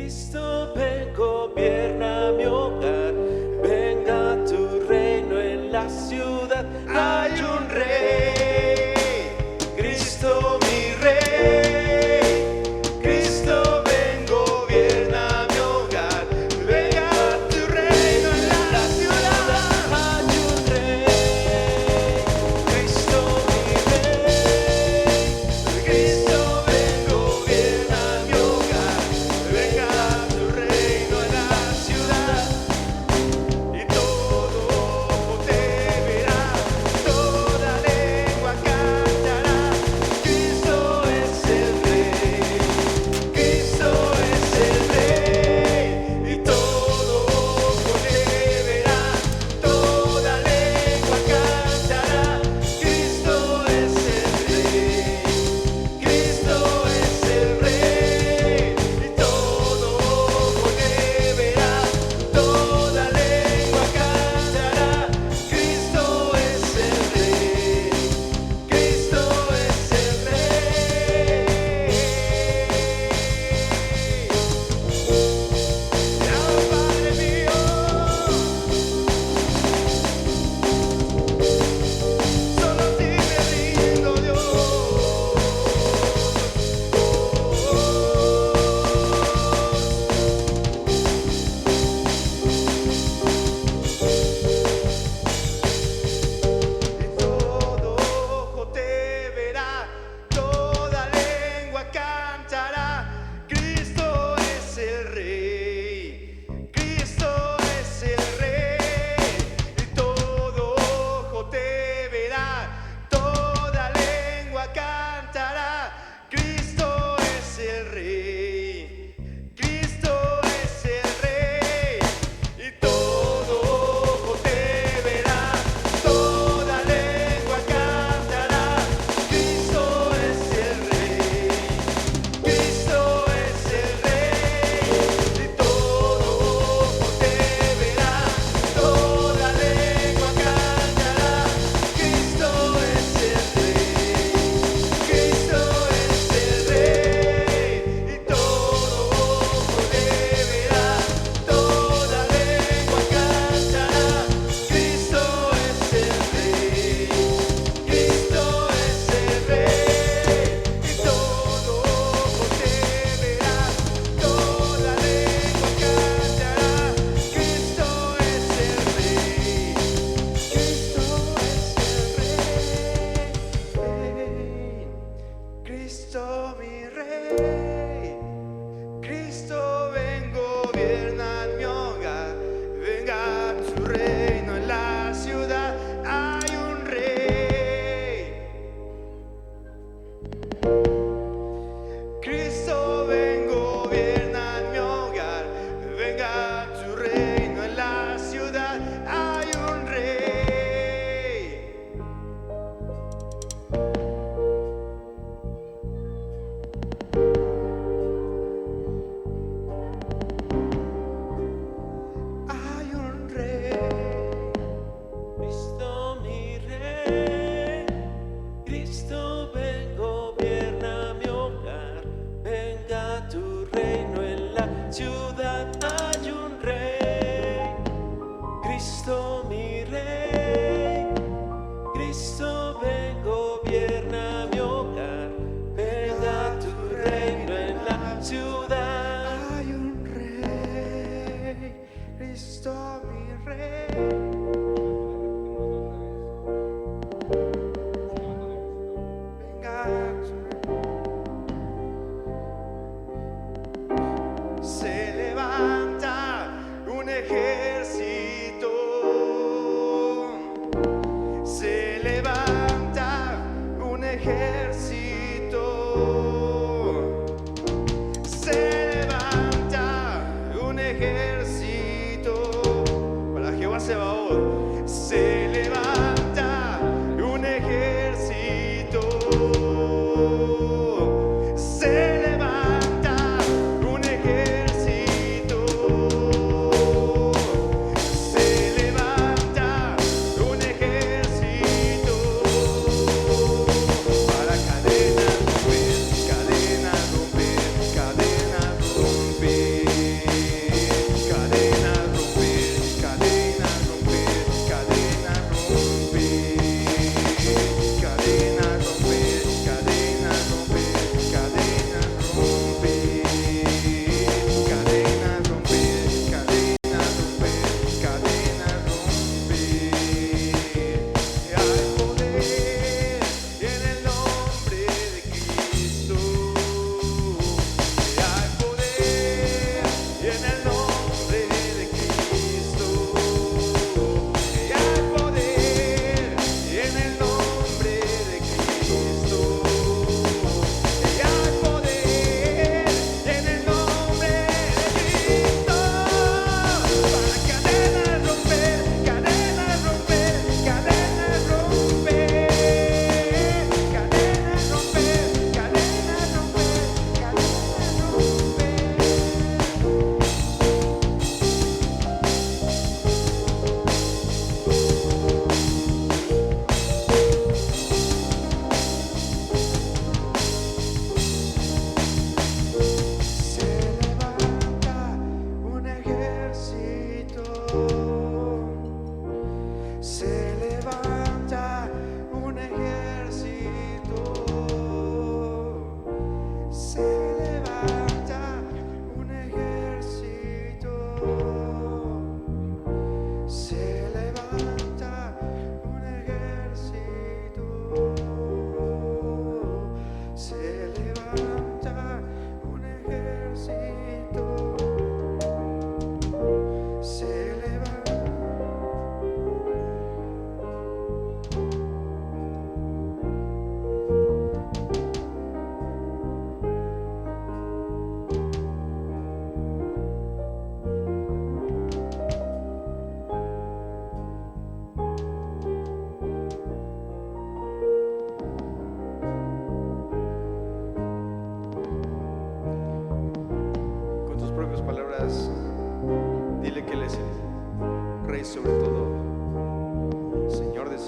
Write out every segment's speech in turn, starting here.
Cristo ven, gobierna mi hogar. Venga tu reino en la ciudad. Hay un rey, Cristo mi rey. Cristo ven, gobierna mi hogar. Venga tu reino en la ciudad. Hay un rey, Cristo mi rey. Cristo ven, gobierna mi hogar. Venga tu reino en la ciudad. Y todo ojo te verá, toda lengua cantará. Cristo es el Rey, Cristo es el Rey. Y todo ojo te verá, toda lengua cantará. Cristo es el Rey, Cristo es el Rey. Y todo ojo te verá, toda lengua cantará. Cristo es el Rey, Cristo es el Rey. Padre mío, solo a ti me rindo, Dios. Y todo ojo te verá, toda lengua cantará. Cristo es el Rey, Cristo es el Rey. Y todo ojo te verá, toda lengua cantará. Cristo es el Rey, Cristo es el Rey. Y todo ojo te verá, toda lengua cantará. Cristo es el Rey, Cristo es el Rey. Y todo ojo te verá, toda lengua cantará. Cristo es el Rey, Cristo es el Rey. Y todo ojo te verá, toda lengua cantará. Cristo es el Rey, Cristo es el Rey. Y todo ojo te verá, toda lengua cantará. Cristo es el Rey, Cristo es el Rey. Cristo mi Rey, Cristo ven, gobierna mi hogar. Venga tu reino en la ciudad. Hay un Rey, Cristo ven, gobierna mi hogar. Venga tu reino en la ciudad. Hay un Rey. Hay un Rey, Cristo mi Rey. Cristo ven, gobierna mi hogar. Venga tu reino en la ciudad. Hay un Rey, Cristo mi Rey. Cristo ven, gobierna mi hogar. Venga tu reino en la ciudad. Hay un Rey, Cristo mi Rey. Venga se levanta un ejército. Se levanta un ejército. Se levanta un ejército. Para Jehová Sebaot. Se levanta un ejército. Se levanta un ejército. Se levanta un ejército. Para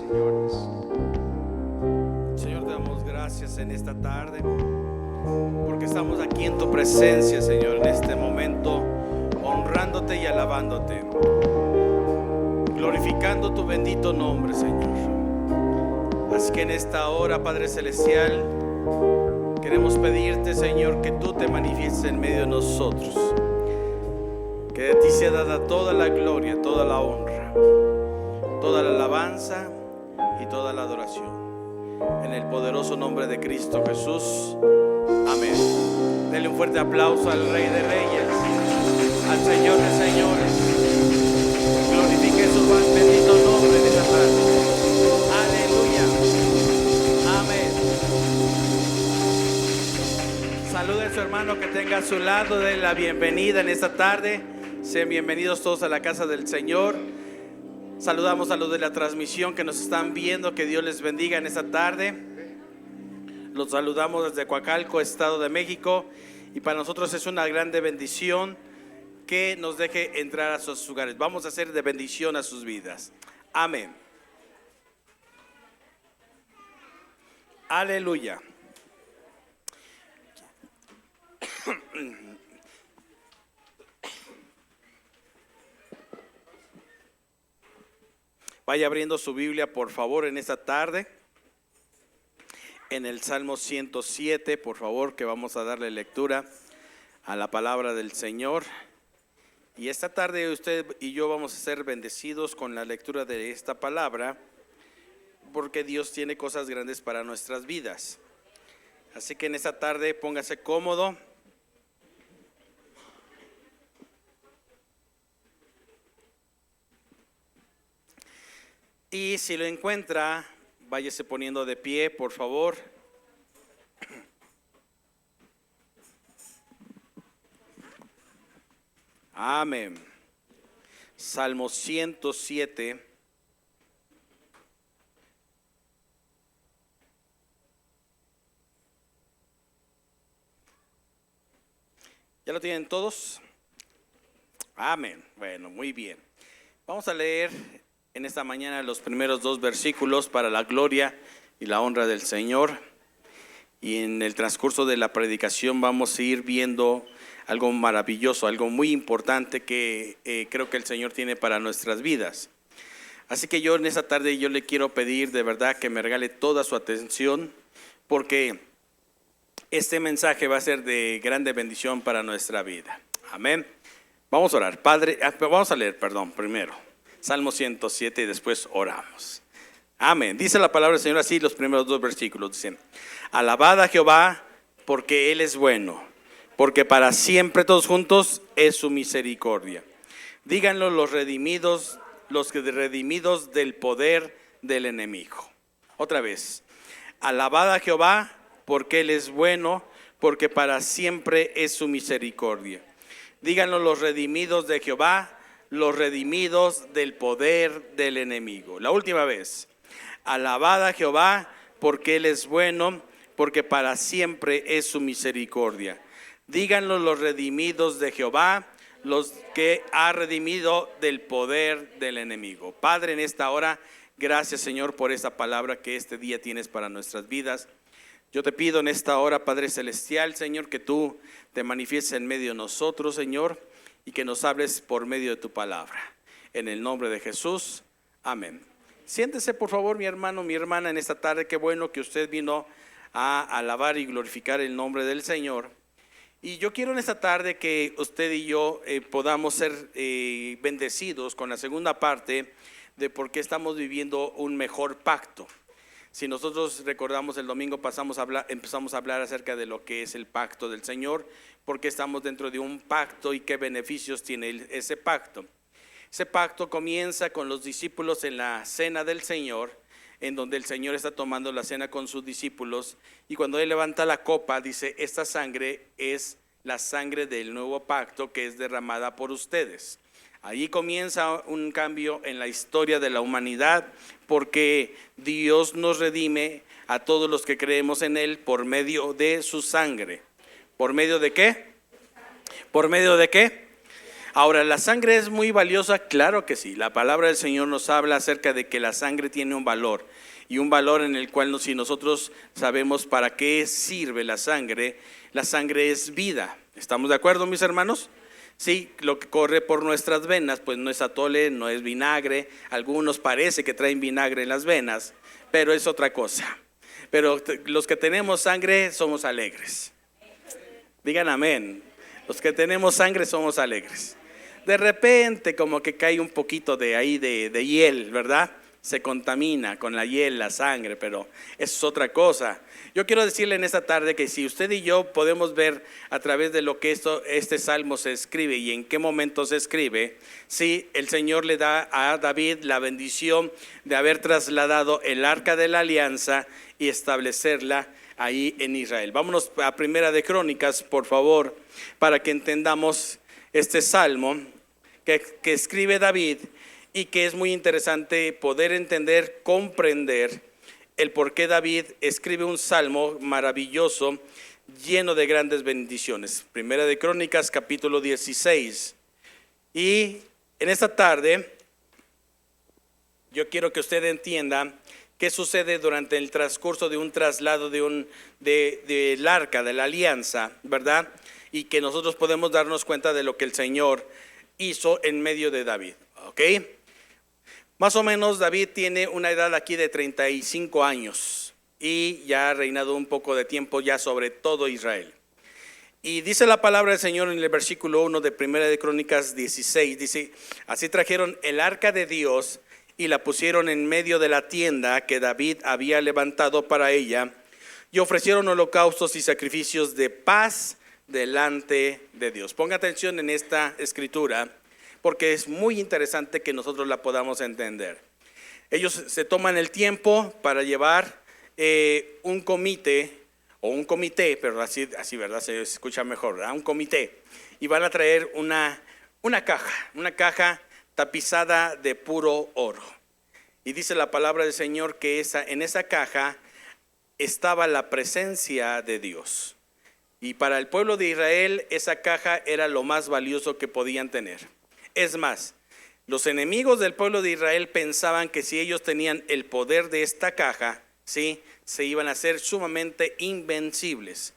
señores. Señor, te damos gracias en esta tarde, porque estamos aquí en tu presencia, Señor, en este momento, honrándote y alabándote, glorificando tu bendito nombre, Señor. Así que en esta hora, Padre Celestial, queremos pedirte, Señor, que tú te manifiestes en medio de nosotros, que de ti sea dada toda la gloria, toda la honra, toda la alabanza y toda la adoración, en el poderoso nombre de Cristo Jesús. Amén. Denle un fuerte aplauso al Rey de Reyes, al Señor de Señores. Glorifique su bendito nombre en esta tarde. Aleluya. Amén. Salude a su hermano que tenga a su lado. Denle la bienvenida en esta tarde. Sean bienvenidos todos a la casa del Señor. Saludamos a los de la transmisión que nos están viendo. Que Dios les bendiga en esta tarde. Los saludamos desde Coacalco, Estado de México. Y para nosotros es una grande bendición que nos deje entrar a sus hogares. Vamos a hacer de bendición a sus vidas. Amén. Aleluya. Vaya abriendo su Biblia, por favor, en esta tarde, en el Salmo 107, por favor, que vamos a darle lectura a la palabra del Señor. Y esta tarde usted y yo vamos a ser bendecidos con la lectura de esta palabra, porque Dios tiene cosas grandes para nuestras vidas. Así que en esta tarde póngase cómodo. Y si lo encuentra, váyase poniendo de pie, por favor. Amén. Salmo 107. ¿Ya lo tienen todos? Amén. Bueno, muy bien. Vamos a leer en esta mañana los primeros 2 versículos para la gloria y la honra del Señor. Y en el transcurso de la predicación vamos a ir viendo algo maravilloso, algo muy importante que creo que el Señor tiene para nuestras vidas. Así que yo en esta tarde yo le quiero pedir de verdad que me regale toda su atención, porque este mensaje va a ser de grande bendición para nuestra vida. Amén. Vamos a orar. Padre, vamos a leer, primero Salmo 107 y después oramos. Amén. Dice la palabra del Señor así, los primeros 2 versículos dicen: alabad a Jehová porque Él es bueno, porque para siempre, todos juntos, es su misericordia. Díganlo los redimidos del poder del enemigo. Otra vez: alabad a Jehová porque Él es bueno, porque para siempre es su misericordia. Díganlo los redimidos de Jehová, los redimidos del poder del enemigo. La última vez: alabad a Jehová porque Él es bueno, porque para siempre es su misericordia. Díganlo los redimidos de Jehová, los que ha redimido del poder del enemigo. Padre, en esta hora, gracias, Señor, por esta palabra que este día tienes para nuestras vidas. Yo te pido en esta hora, Padre Celestial, Señor, que tú te manifiestes en medio de nosotros, Señor, y que nos hables por medio de tu palabra. En el nombre de Jesús, amén. Siéntese, por favor, mi hermano, mi hermana, en esta tarde. Qué bueno que usted vino a alabar y glorificar el nombre del Señor. Y yo quiero en esta tarde que usted y yo podamos ser bendecidos con la segunda parte de por qué estamos viviendo un mejor pacto. Si nosotros recordamos, el domingo empezamos a hablar acerca de lo que es el pacto del Señor, porque estamos dentro de un pacto y qué beneficios tiene ese pacto. Ese pacto comienza con los discípulos en la cena del Señor, en donde el Señor está tomando la cena con sus discípulos, y cuando Él levanta la copa dice: esta sangre es la sangre del nuevo pacto que es derramada por ustedes. Allí comienza un cambio en la historia de la humanidad, porque Dios nos redime a todos los que creemos en Él por medio de su sangre. ¿Por medio de qué? ¿Por medio de qué? Ahora, ¿la sangre es muy valiosa? Claro que sí. La palabra del Señor nos habla acerca de que la sangre tiene un valor. Y un valor en el cual si nosotros sabemos para qué sirve la sangre es vida. ¿Estamos de acuerdo, mis hermanos? Sí, lo que corre por nuestras venas, pues no es atole, no es vinagre. Algunos parece que traen vinagre en las venas, pero es otra cosa. Pero los que tenemos sangre somos alegres. Digan amén. Los que tenemos sangre somos alegres. De repente como que cae un poquito de ahí de hiel, ¿verdad? Se contamina con la hiel, la sangre, pero eso es otra cosa. Yo quiero decirle en esta tarde que si usted y yo podemos ver a través de lo que este salmo se escribe y en qué momento se escribe, sí, el Señor le da a David la bendición de haber trasladado el arca de la alianza y establecerla ahí en Israel. Vámonos a Primera de Crónicas, por favor, para que entendamos este salmo que escribe David y que es muy interesante poder entender, comprender el por qué David escribe un salmo maravilloso lleno de grandes bendiciones. Primera de Crónicas, capítulo 16. Y en esta tarde yo quiero que usted entienda qué sucede durante el transcurso de un traslado del arca de la alianza, ¿verdad? Y que nosotros podemos darnos cuenta de lo que el Señor hizo en medio de David, ¿ok? Más o menos David tiene una edad aquí de 35 años y ya ha reinado un poco de tiempo ya sobre todo Israel. Y dice la palabra del Señor en el versículo 1 de Primera de Crónicas 16, dice: así trajeron el arca de Dios y la pusieron en medio de la tienda que David había levantado para ella, y ofrecieron holocaustos y sacrificios de paz delante de Dios. Ponga atención en esta escritura, porque es muy interesante que nosotros la podamos entender. Ellos se toman el tiempo para llevar un comité, pero así ¿verdad? Se escucha mejor, ¿verdad? Un comité, y van a traer una caja tapizada de puro oro. Y dice la palabra del Señor que en esa caja estaba la presencia de Dios. Y para el pueblo de Israel esa caja era lo más valioso que podían tener. Es más, los enemigos del pueblo de Israel pensaban que si ellos tenían el poder de esta caja, ¿sí?, se iban a ser sumamente invencibles.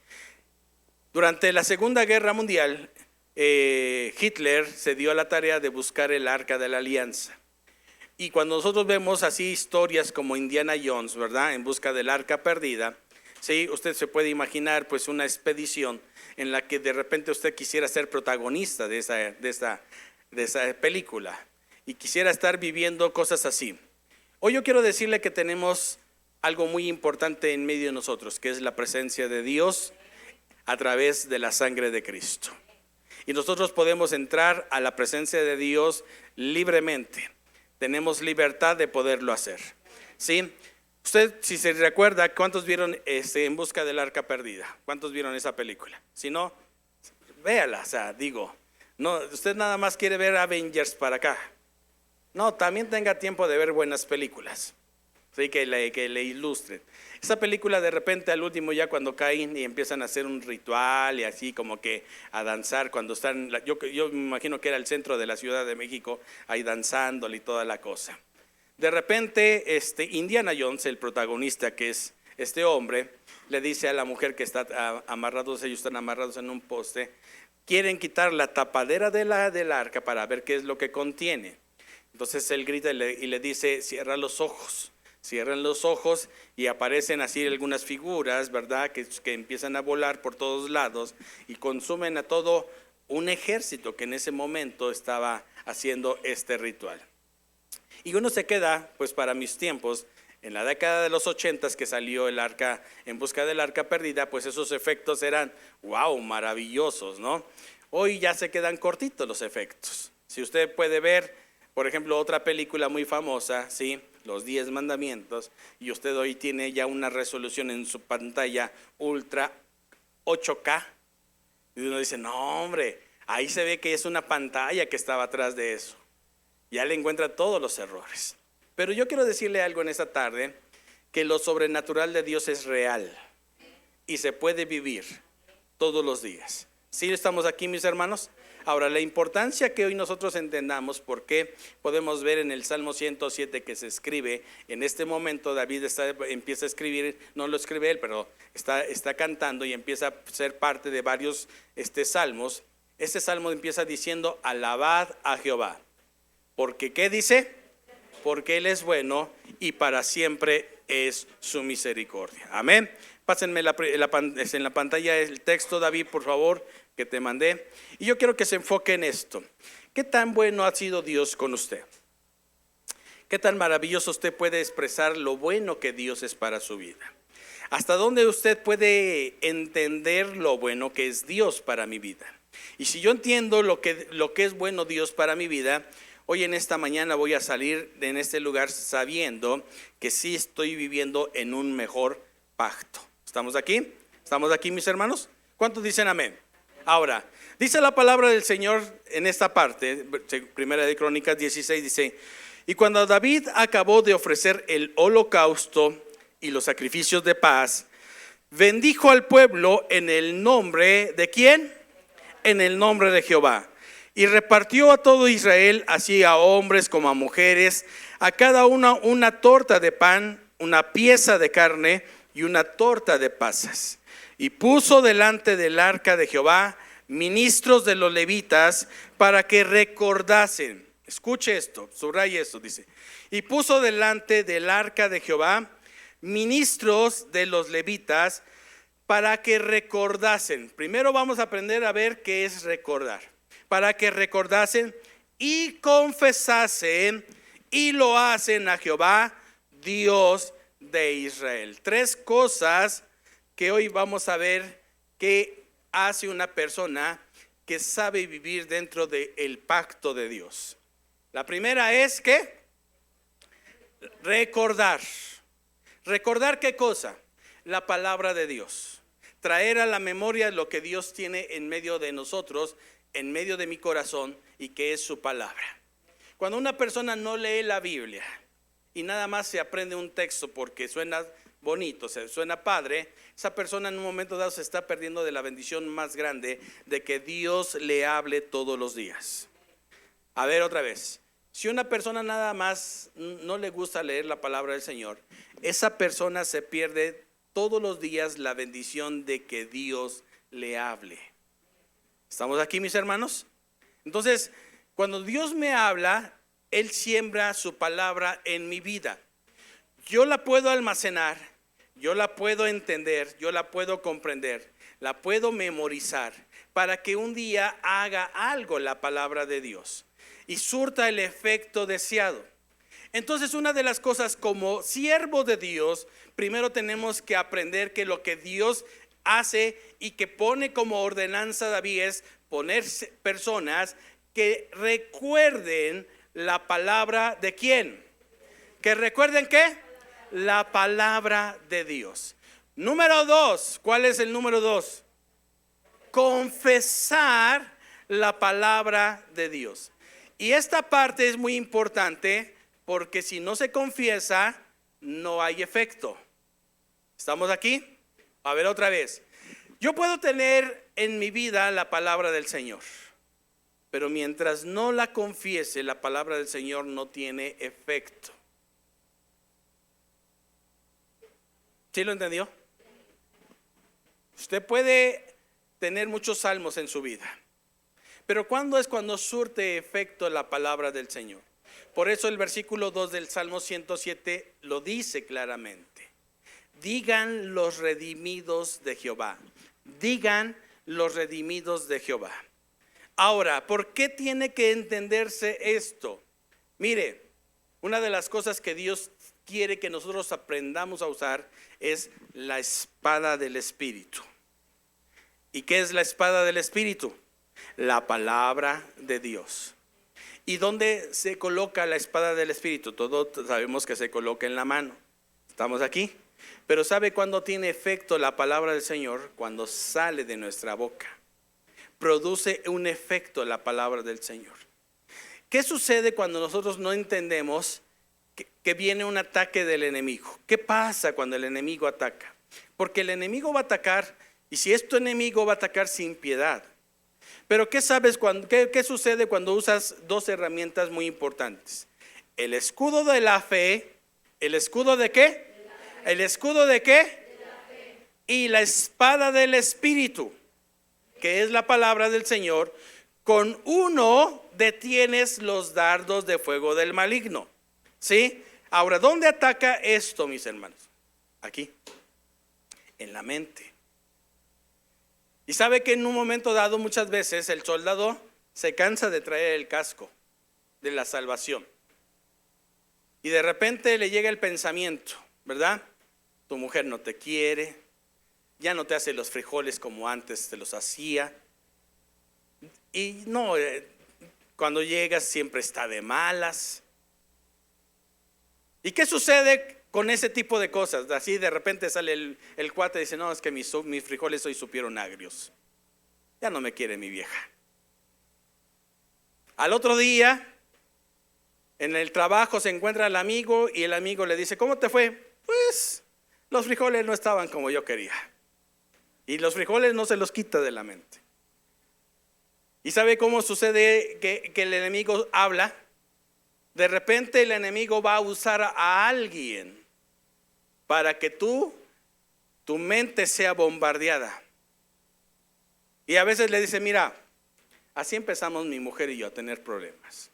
Durante la Segunda Guerra Mundial, Hitler se dio a la tarea de buscar el arca de la alianza. Y cuando nosotros vemos así historias como Indiana Jones, ¿verdad?, en busca del arca perdida, sí, usted se puede imaginar pues una expedición en la que de repente usted quisiera ser protagonista de esa película y quisiera estar viviendo cosas así. Hoy yo quiero decirle que tenemos algo muy importante en medio de nosotros, que es la presencia de Dios a través de la sangre de Cristo. Y nosotros podemos entrar a la presencia de Dios libremente. Tenemos libertad de poderlo hacer, ¿sí? Usted, si se recuerda, ¿cuántos vieron En busca del arca perdida? ¿Cuántos vieron esa película? Si no, véala, no, usted nada más quiere ver Avengers para acá. No, también tenga tiempo de ver buenas películas, ¿sí? que le ilustren. Esa película de repente al último ya cuando caen y empiezan a hacer un ritual y así como que a danzar cuando están, yo me imagino que era el centro de la Ciudad de México, ahí danzándole y toda la cosa. De repente Indiana Jones, el protagonista, que es este hombre, le dice a la mujer que está ellos están amarrados en un poste, quieren quitar la tapadera del arca para ver qué es lo que contiene. Entonces él grita y le dice: cierra los ojos. Cierran los ojos y aparecen así algunas figuras, ¿verdad?, que empiezan a volar por todos lados y consumen a todo un ejército que en ese momento estaba haciendo este ritual. Y uno se queda, pues para mis tiempos, en la década de los 80 que salió el arca, En busca del arca perdida, pues esos efectos eran, wow, maravillosos, ¿no? Hoy ya se quedan cortitos los efectos. Si usted puede ver, por ejemplo, otra película muy famosa, ¿sí?, Los 10 Mandamientos, y usted hoy tiene ya una resolución en su pantalla ultra 8K, y uno dice: no hombre, ahí se ve que es una pantalla que estaba atrás de eso. Ya le encuentra todos los errores. Pero yo quiero decirle algo en esta tarde, que lo sobrenatural de Dios es real y se puede vivir todos los días. ¿Sí estamos aquí, mis hermanos? Ahora, la importancia que hoy nosotros entendamos, porque podemos ver en el Salmo 107 que se escribe en este momento. David empieza a escribir, no lo escribe él, pero está cantando y empieza a ser parte de varios salmos. Este salmo empieza diciendo: alabad a Jehová, porque ¿qué dice? Porque Él es bueno y para siempre es su misericordia. Amén. Pásenme en la pantalla el texto, David, por favor, que te mandé. Y yo quiero que se enfoque en esto. ¿Qué tan bueno ha sido Dios con usted? ¿Qué tan maravilloso usted puede expresar lo bueno que Dios es para su vida? ¿Hasta dónde usted puede entender lo bueno que es Dios para mi vida? Y si yo entiendo lo que es bueno Dios para mi vida, hoy en esta mañana voy a salir de este lugar sabiendo que sí estoy viviendo en un mejor pacto. ¿Estamos aquí? ¿Estamos aquí, mis hermanos? ¿Cuántos dicen amén? Ahora, dice la palabra del Señor en esta parte, Primera de Crónicas 16, dice: y cuando David acabó de ofrecer el holocausto y los sacrificios de paz, bendijo al pueblo en el nombre ¿de quién? En el nombre de Jehová. Y repartió a todo Israel, así a hombres como a mujeres, a cada uno una torta de pan, una pieza de carne y una torta de pasas. Y puso delante del arca de Jehová ministros de los levitas para que recordasen. Escuche esto, subraye esto, dice. Y puso delante del arca de Jehová ministros de los levitas para que recordasen. Primero vamos a aprender a ver qué es recordar. Para que recordasen y confesasen y lo hacen a Jehová, Dios de Israel. Tres cosas que hoy vamos a ver que hace una persona que sabe vivir dentro del pacto de Dios. La primera es que recordar. ¿Recordar qué cosa? La palabra de Dios. Traer a la memoria lo que Dios tiene en medio de nosotros, en medio de mi corazón, y que es su palabra. Cuando una persona no lee la Biblia y nada más se aprende un texto porque suena bonito, suena padre, esa persona en un momento dado se está perdiendo de la bendición más grande de que Dios le hable todos los días. A ver, otra vez. Si una persona nada más no le gusta leer la palabra del Señor, esa persona se pierde todos los días la bendición de que Dios le hable. ¿Estamos aquí, mis hermanos? Entonces, cuando Dios me habla, Él siembra su palabra en mi vida. Yo la puedo almacenar, yo la puedo entender, yo la puedo comprender, la puedo memorizar para que un día haga algo la palabra de Dios y surta el efecto deseado. Entonces, una de las cosas como siervo de Dios, primero tenemos que aprender que lo que Dios hace y que pone como ordenanza David es poner personas que recuerden la palabra de ¿quién? ¿Que recuerden qué? La palabra de Dios. Número 2, ¿cuál es el número 2? Confesar la palabra de Dios. Y esta parte es muy importante porque si no se confiesa, no hay efecto. ¿Estamos aquí? A ver otra vez. Yo puedo tener en mi vida la palabra del Señor, pero mientras no la confiese, la palabra del Señor no tiene efecto. ¿Sí lo entendió? Usted puede tener muchos salmos en su vida, pero ¿cuándo es cuando surte efecto la palabra del Señor? Por eso el versículo 2 del Salmo 107 lo dice claramente. Digan los redimidos de Jehová. Digan los redimidos de Jehová. Ahora, ¿por qué tiene que entenderse esto? Mire, una de las cosas que Dios quiere que nosotros aprendamos a usar es la espada del Espíritu. ¿Y qué es la espada del Espíritu? La palabra de Dios. ¿Y dónde se coloca la espada del Espíritu? Todos sabemos que se coloca en la mano. ¿Estamos aquí? Pero ¿sabe cuándo tiene efecto la palabra del Señor? Cuando sale de nuestra boca. Produce un efecto la palabra del Señor. ¿Qué sucede cuando nosotros no entendemos que viene un ataque del enemigo? ¿Qué pasa cuando el enemigo ataca? Porque el enemigo va a atacar, y si es tu enemigo va a atacar sin piedad. Pero ¿qué sabes qué sucede cuando usas dos herramientas muy importantes? El escudo de la fe. ¿El escudo de qué? ¿El escudo de qué? Y la espada del Espíritu, que es la palabra del Señor. Con uno detienes los dardos de fuego del maligno. ¿Sí? Ahora, ¿dónde ataca esto, mis hermanos? Aquí, en la mente. Y sabe que en un momento dado, muchas veces el soldado se cansa de traer el casco de la salvación. Y de repente le llega el pensamiento, ¿verdad? Tu mujer no te quiere, ya no te hace los frijoles como antes te los hacía. Y no, cuando llegas siempre está de malas. ¿Y qué sucede con ese tipo de cosas? Así de repente sale el cuate y dice, no, es que mis frijoles hoy supieron agrios. Ya no me quiere mi vieja. Al otro día, en el trabajo se encuentra el amigo y el amigo le dice, ¿cómo te fue? Pues los frijoles no estaban como yo quería. Y los frijoles no se los quita de la mente. ¿Y sabe cómo sucede que el enemigo habla? De repente el enemigo va a usar a alguien para que tu mente sea bombardeada. Y a veces le dice, mira, así empezamos mi mujer y yo a tener problemas.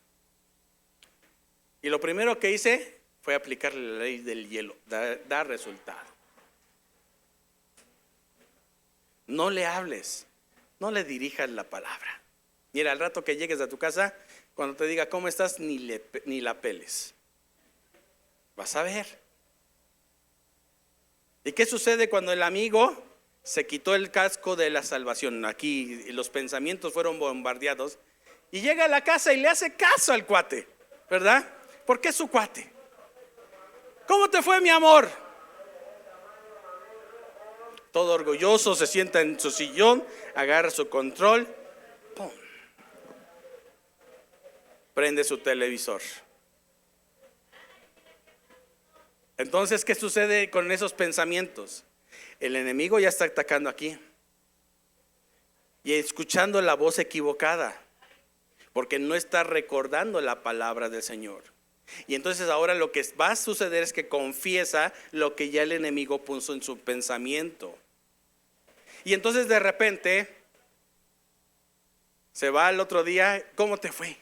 Y lo primero que hice fue aplicarle la ley del hielo, dar resultado. No le hables, no le dirijas la palabra. Mira, al rato que llegues a tu casa, cuando te diga cómo estás, ni la peles. Vas a ver. ¿Y qué sucede cuando el amigo se quitó el casco de la salvación? Aquí los pensamientos fueron bombardeados. Y llega a la casa y le hace caso al cuate, ¿verdad? Porque es su cuate. ¿Cómo te fue, mi amor? Todo orgulloso se sienta en su sillón, agarra su control, ¡pum! Prende su televisor. Entonces, ¿qué sucede con esos pensamientos? El enemigo ya está atacando aquí y escuchando la voz equivocada, porque no está recordando la palabra del Señor. Y entonces ahora lo que va a suceder es que confiesa lo que ya el enemigo puso en su pensamiento. Y entonces de repente se va al otro día, ¿cómo te fue?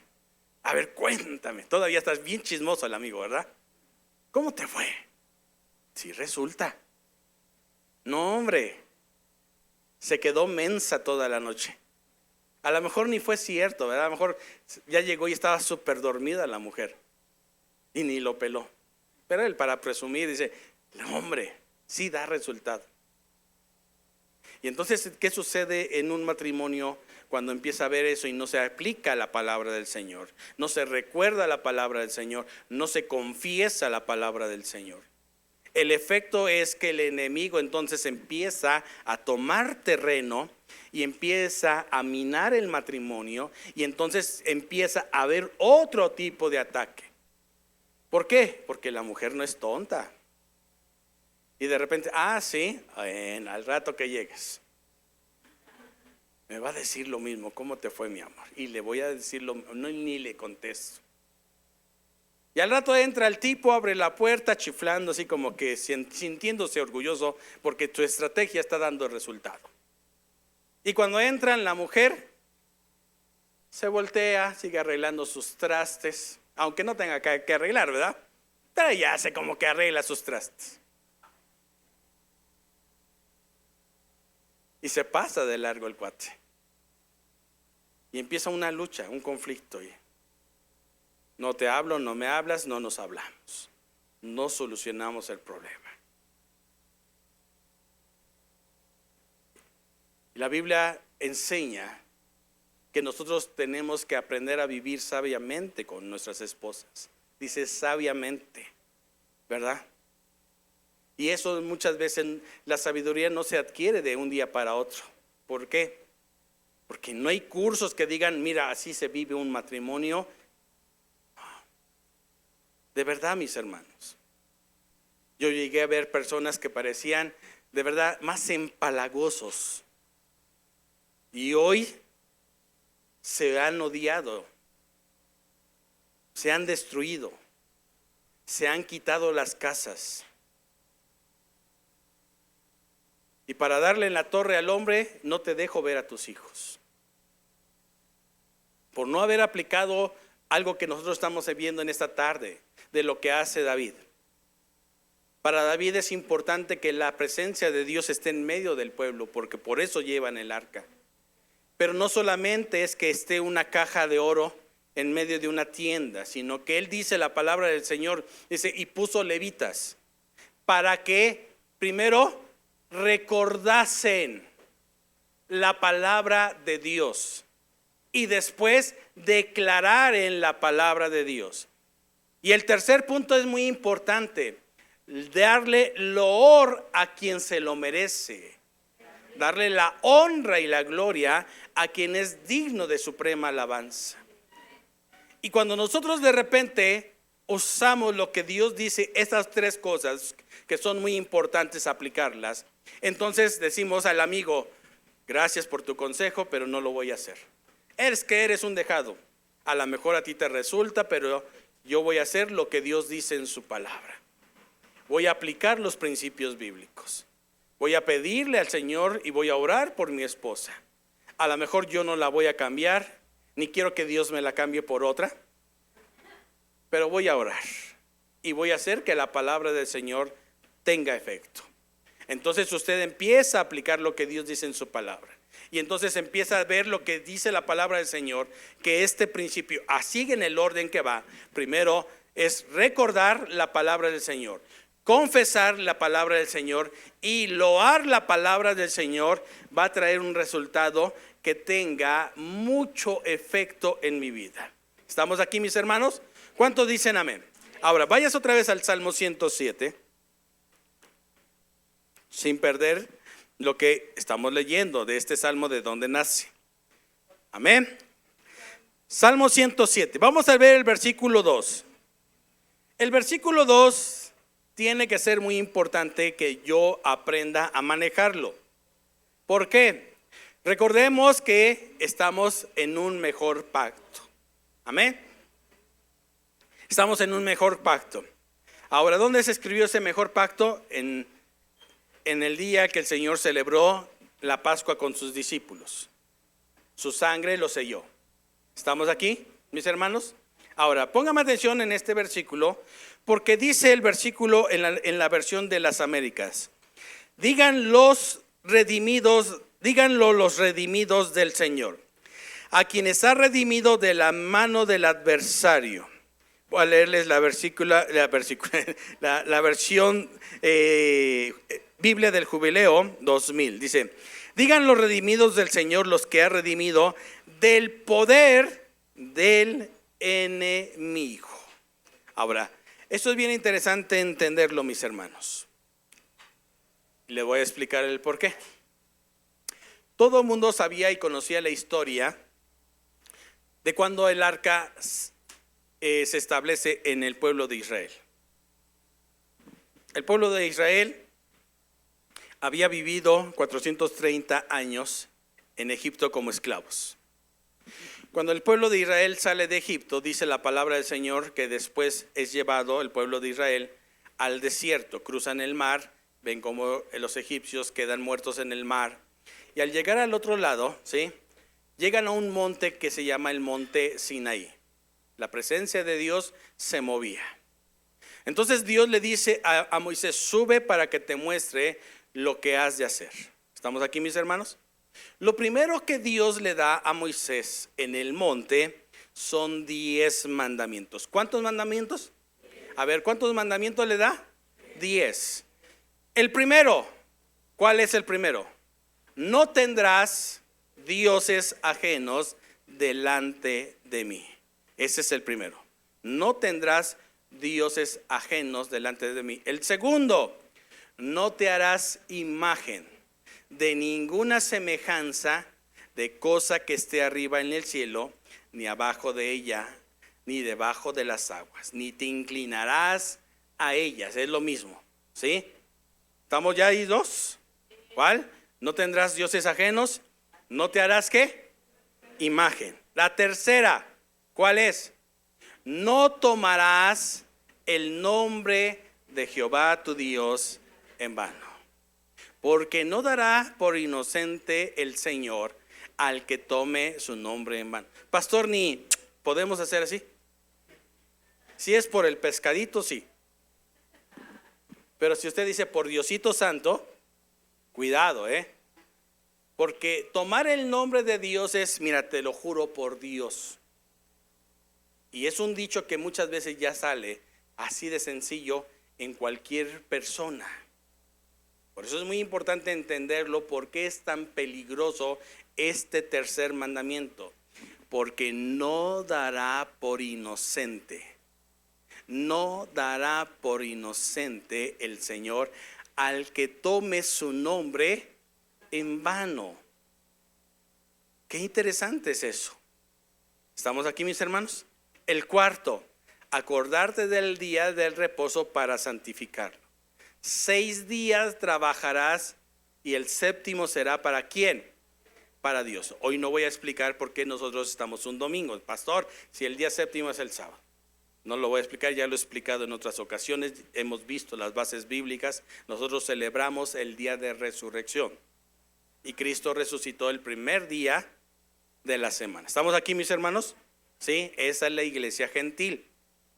A ver, cuéntame. Todavía estás bien chismoso el amigo, ¿verdad? ¿Cómo te fue? Sí, resulta. No, hombre, se quedó mensa toda la noche. A lo mejor ni fue cierto, ¿verdad? A lo mejor ya llegó y estaba súper dormida la mujer y ni lo peló. Pero él, para presumir, dice, no, hombre, sí da resultado. Y entonces, ¿qué sucede en un matrimonio cuando empieza a ver eso y no se aplica la palabra del Señor? No se recuerda la palabra del Señor, no se confiesa la palabra del Señor. El efecto es que el enemigo entonces empieza a tomar terreno y empieza a minar el matrimonio, y entonces empieza a haber otro tipo de ataque. ¿Por qué? Porque la mujer no es tonta. Y de repente, sí, al rato que llegues me va a decir lo mismo, ¿cómo te fue, mi amor? Y le voy a decir ni le contesto. Y al rato entra el tipo, abre la puerta chiflando, así como que sintiéndose orgulloso porque tu estrategia está dando resultado. Y cuando entran, la mujer se voltea, sigue arreglando sus trastes, aunque no tenga que arreglar, ¿verdad? Pero ya hace como que arregla sus trastes. Y se pasa de largo el cuate. Y empieza una lucha, un conflicto. No te hablo, no me hablas, no nos hablamos. No solucionamos el problema. Y la Biblia enseña que nosotros tenemos que aprender a vivir sabiamente con nuestras esposas. Dice sabiamente, ¿verdad? Y eso muchas veces la sabiduría no se adquiere de un día para otro. ¿Por qué? Porque no hay cursos que digan, mira, así se vive un matrimonio. De verdad, mis hermanos, yo llegué a ver personas que parecían de verdad más empalagosos. Y hoy se han odiado, se han destruido, se han quitado las casas. Y para darle en la torre al hombre, no te dejo ver a tus hijos. Por no haber aplicado algo que nosotros estamos viendo en esta tarde, de lo que hace David. Para David es importante que la presencia de Dios esté en medio del pueblo, porque por eso llevan el arca. Pero no solamente es que esté una caja de oro en medio de una tienda, sino que él dice, la palabra del Señor, dice, y puso levitas, para que primero recordasen la palabra de Dios y después declarar en la palabra de Dios. Y el tercer punto es muy importante: darle loor a quien se lo merece, darle la honra y la gloria a quien es digno de suprema alabanza. Y cuando nosotros de repente usamos lo que Dios dice, estas tres cosas que son muy importantes aplicarlas, entonces decimos al amigo, gracias por tu consejo, pero no lo voy a hacer. Eres un dejado. A lo mejor a ti te resulta, pero yo voy a hacer lo que Dios dice en su palabra. Voy a aplicar los principios bíblicos. Voy a pedirle al Señor y voy a orar por mi esposa. A lo mejor yo no la voy a cambiar, ni quiero que Dios me la cambie por otra, pero voy a orar y voy a hacer que la palabra del Señor tenga efecto. Entonces usted empieza a aplicar lo que Dios dice en su palabra. Y entonces empieza a ver lo que dice la palabra del Señor, que este principio, así en el orden que va, primero es recordar la palabra del Señor, confesar la palabra del Señor y loar la palabra del Señor, va a traer un resultado que tenga mucho efecto en mi vida. ¿Estamos aquí, mis hermanos? ¿Cuántos dicen amén? Ahora, vayas otra vez al Salmo 107, sin perder lo que estamos leyendo de este salmo, de donde nace. Amén. Salmo 107. Vamos a ver el versículo 2. El versículo 2 tiene que ser muy importante que yo aprenda a manejarlo. ¿Por qué? Recordemos que estamos en un mejor pacto. Amén. Estamos en un mejor pacto. Ahora, ¿dónde se escribió ese mejor pacto? En el día que el Señor celebró la Pascua con sus discípulos. Su sangre lo selló. ¿Estamos aquí, mis hermanos? Ahora, póngame atención en este versículo, porque dice el versículo en la versión de las Américas: díganlo los redimidos del Señor, a quienes ha redimido de la mano del adversario. Voy a leerles la versión Biblia del Jubileo 2000. Dice: digan los redimidos del Señor, los que ha redimido del poder del enemigo. Ahora, esto es bien interesante entenderlo, mis hermanos. Le voy a explicar el por qué. Todo el mundo sabía y conocía la historia de cuando el arca se establece en el pueblo de Israel. El pueblo de Israel había vivido 430 años en Egipto como esclavos. Cuando el pueblo de Israel sale de Egipto, dice la palabra del Señor que después es llevado el pueblo de Israel al desierto. Cruzan el mar, ven como los egipcios quedan muertos en el mar. Y al llegar al otro lado, ¿sí?, llegan a un monte que se llama el monte Sinaí. La presencia de Dios se movía. Entonces Dios le dice a Moisés: sube para que te muestre lo que has de hacer. ¿Estamos aquí, mis hermanos? Lo primero que Dios le da a Moisés en el monte son 10 mandamientos. ¿Cuántos mandamientos? A ver, ¿cuántos mandamientos le da? 10. El primero, ¿cuál es el primero? No tendrás dioses ajenos delante de mí. Ese es el primero. No tendrás dioses ajenos delante de mí. El segundo, no te harás imagen de ninguna semejanza de cosa que esté arriba en el cielo, ni abajo de ella, ni debajo de las aguas, ni te inclinarás a ellas. Es lo mismo, ¿sí? ¿Estamos ya ahí dos? ¿Cuál? No tendrás dioses ajenos. No te harás ¿qué? Imagen. La tercera, ¿cuál es? No tomarás el nombre de Jehová tu Dios en vano, porque no dará por inocente el Señor al que tome su nombre en vano. Pastor, ni podemos hacer así. Si es por el pescadito, sí. Pero si usted dice por Diosito Santo, cuidado, porque tomar el nombre de Dios es, mira, te lo juro por Dios. Y es un dicho que muchas veces ya sale así de sencillo en cualquier persona. Por eso es muy importante entenderlo, por qué es tan peligroso este tercer mandamiento. Porque no dará por inocente. No dará por inocente el Señor al que tome su nombre en vano. Qué interesante es eso. ¿Estamos aquí, mis hermanos? El cuarto, acordarte del día del reposo para santificarlo. 6 días trabajarás y el séptimo será ¿para quién? Para Dios. Hoy no voy a explicar por qué nosotros estamos un domingo, pastor, si el día séptimo es el sábado. No lo voy a explicar, ya lo he explicado en otras ocasiones, hemos visto las bases bíblicas. Nosotros celebramos el día de resurrección y Cristo resucitó el primer día de la semana. ¿Estamos aquí, mis hermanos? Sí, esa es la iglesia gentil,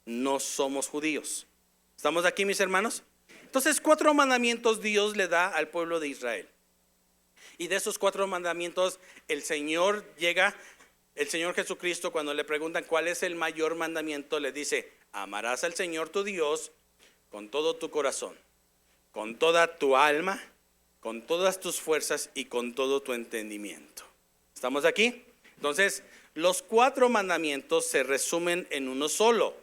no somos judíos. ¿Estamos aquí, mis hermanos? Entonces 4 mandamientos Dios le da al pueblo de Israel. Y de esos 4 mandamientos el Señor Jesucristo, cuando le preguntan cuál es el mayor mandamiento, le dice: amarás al Señor tu Dios con todo tu corazón, con toda tu alma, con todas tus fuerzas y con todo tu entendimiento. ¿Estamos aquí? Entonces los 4 mandamientos se resumen en un solo.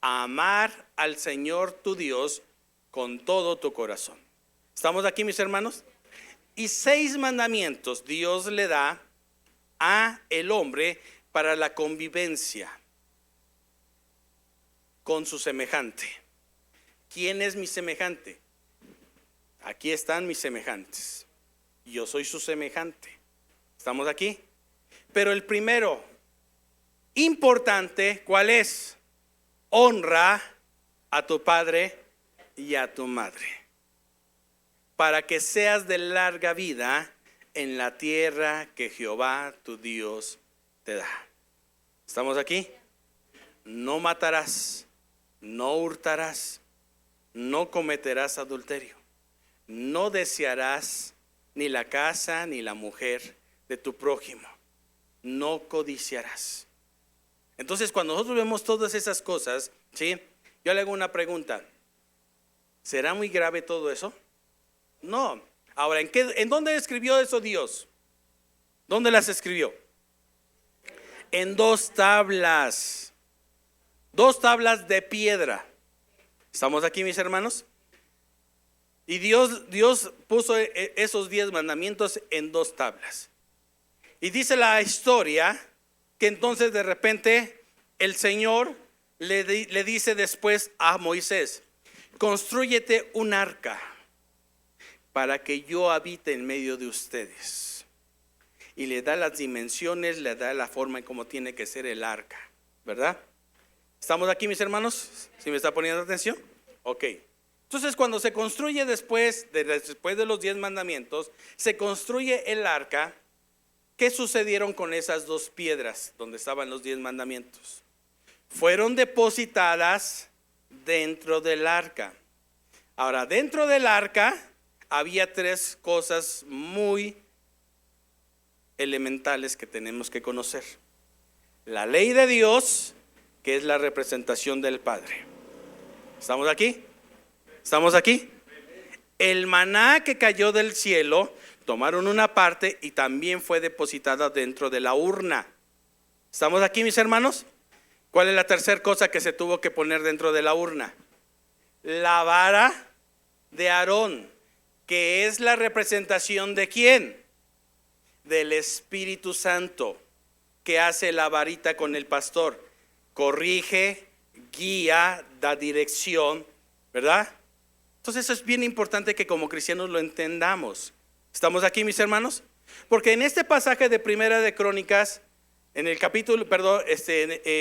Amar al Señor tu Dios con todo tu corazón. ¿Estamos aquí, mis hermanos? Y 6 mandamientos Dios le da a el hombre para la convivencia con su semejante. ¿Quién es mi semejante? Aquí están mis semejantes. Yo soy su semejante. ¿Estamos aquí? Pero el primero, importante, ¿cuál es? Honra a tu padre y a tu madre, para que seas de larga vida en la tierra que Jehová tu Dios te da. ¿Estamos aquí? No matarás, no hurtarás, no cometerás adulterio, no desearás ni la casa ni la mujer de tu prójimo, no codiciarás. Entonces, cuando nosotros vemos todas esas cosas, ¿sí? Yo le hago una pregunta: ¿será muy grave todo eso? No. Ahora, ¿en dónde escribió eso Dios? ¿Dónde las escribió? En 2 tablas. 2 tablas de piedra. ¿Estamos aquí, mis hermanos? Y Dios puso esos 10 mandamientos en 2 tablas. Y dice la historia que entonces de repente el Señor le dice después a Moisés: constrúyete un arca para que yo habite en medio de ustedes. Y le da las dimensiones, le da la forma en cómo tiene que ser el arca, ¿verdad? ¿Estamos aquí, mis hermanos? ¿Sí me está poniendo atención? Ok. Entonces, cuando se construye después de los 10 mandamientos, se construye el arca. ¿Qué sucedieron con esas 2 piedras donde estaban los 10 mandamientos? Fueron depositadas dentro del arca. Ahora, dentro del arca había 3 cosas muy elementales que tenemos que conocer. La ley de Dios, que es la representación del Padre. ¿Estamos aquí? ¿Estamos aquí? El maná que cayó del cielo, tomaron una parte y también fue depositada dentro de la urna. ¿Estamos aquí, mis hermanos? ¿Cuál es la tercera cosa que se tuvo que poner dentro de la urna? La vara de Aarón, que es la representación ¿de quién? Del Espíritu Santo, que hace la varita con el pastor. Corrige, guía, da dirección, ¿verdad? Entonces eso es bien importante que como cristianos lo entendamos. ¿Estamos aquí, mis hermanos? Porque en este pasaje de Primera de Crónicas, en el capítulo, perdón,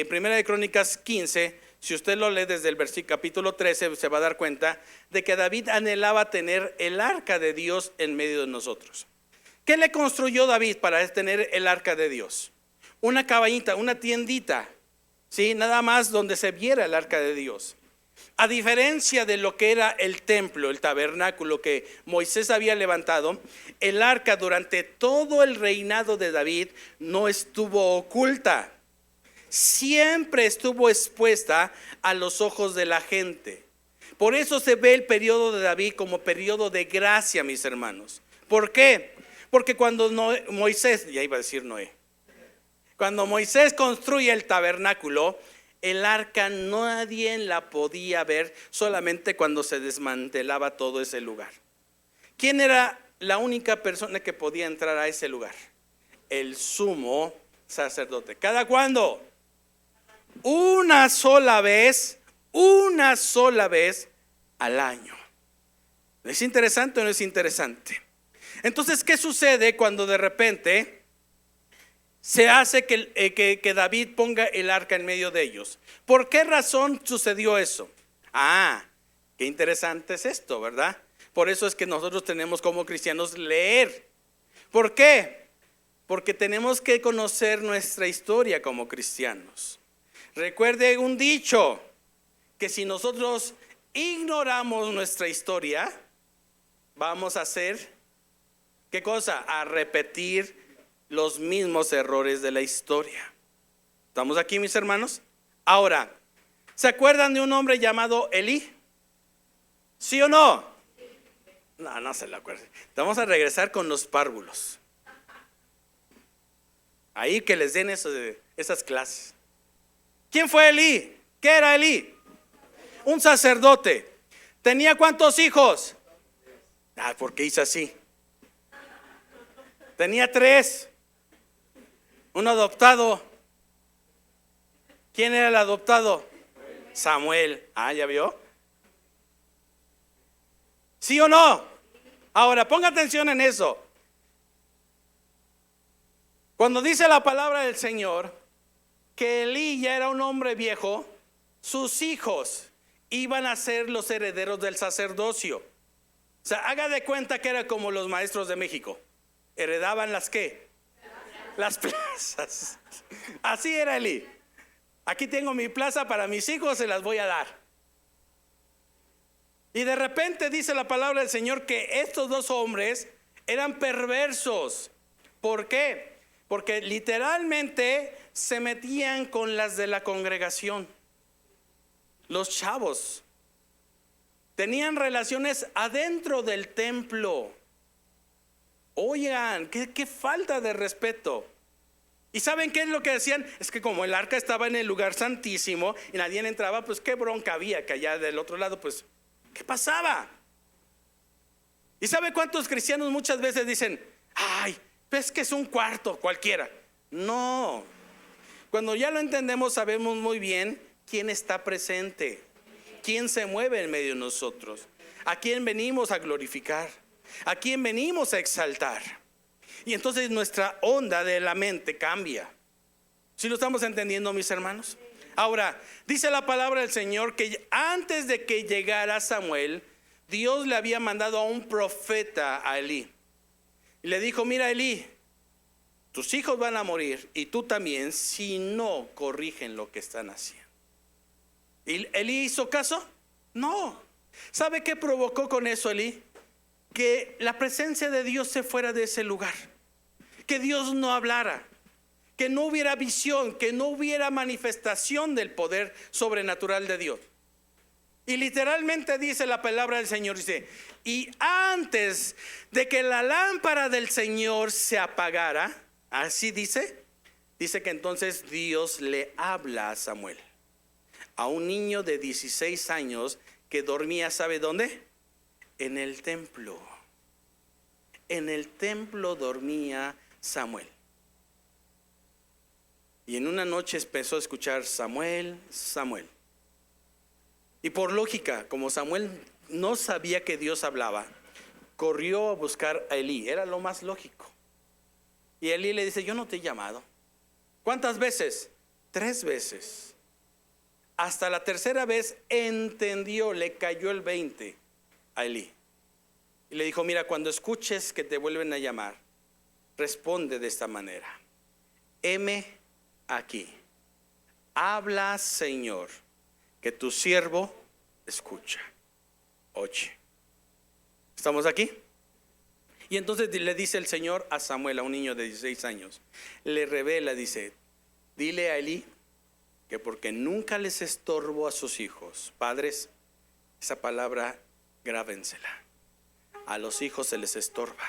Primera de Crónicas 15, si usted lo lee desde el versículo capítulo 13, se va a dar cuenta de que David anhelaba tener el arca de Dios en medio de nosotros. ¿Qué le construyó David para tener el arca de Dios? Una cabañita, una tiendita, ¿sí? Nada más donde se viera el arca de Dios. A diferencia de lo que era el templo, el tabernáculo que Moisés había levantado, el arca durante todo el reinado de David no estuvo oculta. Siempre estuvo expuesta a los ojos de la gente. Por eso se ve el periodo de David como periodo de gracia, mis hermanos. ¿Por qué? Porque cuando Moisés, ya iba a decir Noé, cuando Moisés construye el tabernáculo, el arca nadie la podía ver, solamente cuando se desmantelaba todo ese lugar. ¿Quién era la única persona que podía entrar a ese lugar? El sumo sacerdote. ¿Cada cuándo? Una sola vez al año. ¿Es interesante o no es interesante? Entonces, ¿qué sucede cuando de repente se hace que David ponga el arca en medio de ellos? ¿Por qué razón sucedió eso? Qué interesante es esto, ¿verdad? Por eso es que nosotros tenemos como cristianos leer. ¿Por qué? Porque tenemos que conocer nuestra historia como cristianos. Recuerde un dicho, que si nosotros ignoramos nuestra historia, vamos a hacer, ¿qué cosa? A repetir los mismos errores de la historia. ¿Estamos aquí, mis hermanos? Ahora, ¿se acuerdan de un hombre llamado Elí? ¿Sí o no? No se lo acuerdan. Vamos a regresar con los párvulos. Ahí que les den esas clases. ¿Quién fue Elí? ¿Qué era Elí? Un sacerdote. ¿Tenía cuántos hijos? ¿Por qué hizo así? Tenía 3. Uno adoptado. ¿Quién era el adoptado? Samuel. ¿Ya vio? ¿Sí o no? Ahora, ponga atención en eso. Cuando dice la palabra del Señor que Elí ya era un hombre viejo, sus hijos iban a ser los herederos del sacerdocio. O sea, haga de cuenta que era como los maestros de México. Heredaban las ¿qué? Las plazas. Así era Elí. Aquí tengo mi plaza para mis hijos, se las voy a dar. Y de repente dice la palabra del Señor que estos 2 hombres eran perversos. ¿Por qué? Porque literalmente se metían con las de la congregación. Los chavos tenían relaciones adentro del templo. Oigan, qué falta de respeto. ¿Y saben qué es lo que decían? Es que como el arca estaba en el lugar santísimo y nadie entraba, pues qué bronca había, que allá del otro lado, pues ¿qué pasaba? ¿Y sabe cuántos cristianos muchas veces dicen, pues que es un cuarto cualquiera? No. Cuando ya lo entendemos, sabemos muy bien quién está presente, quién se mueve en medio de nosotros, a quién venimos a glorificar, a quién venimos a exaltar. Y entonces nuestra onda de la mente cambia. ¿Sí lo estamos entendiendo, mis hermanos? Ahora, dice la palabra del Señor que antes de que llegara Samuel, Dios le había mandado a un profeta a Elí. Y le dijo, mira Elí, tus hijos van a morir y tú también si no corrigen lo que están haciendo. ¿Y Elí hizo caso? No. ¿Sabe qué provocó con eso Elí? Que la presencia de Dios se fuera de ese lugar, que Dios no hablara, que no hubiera visión, que no hubiera manifestación del poder sobrenatural de Dios. Y literalmente dice la palabra del Señor, dice, y antes de que la lámpara del Señor se apagara, así dice que entonces Dios le habla a Samuel, a un niño de 16 años que dormía, ¿sabe dónde? En el templo. En el templo dormía Samuel. Y en una noche empezó a escuchar Samuel, Samuel. Y por lógica, como Samuel no sabía que Dios hablaba, corrió a buscar a Elí. Era lo más lógico. Y Elí le dice, yo no te he llamado. ¿Cuántas veces? 3 veces. Hasta la tercera vez entendió, le cayó el 20 a Elí. Y le dijo, mira, cuando escuches que te vuelven a llamar, responde de esta manera: heme aquí. Habla, Señor, que tu siervo escucha. Oye. ¿Estamos aquí? Y entonces le dice el Señor a Samuel, a un niño de 16 años, le revela, dice, dile a Elí que porque nunca les estorbó a sus hijos. Padres, esa palabra grábensela. A los hijos se les estorba.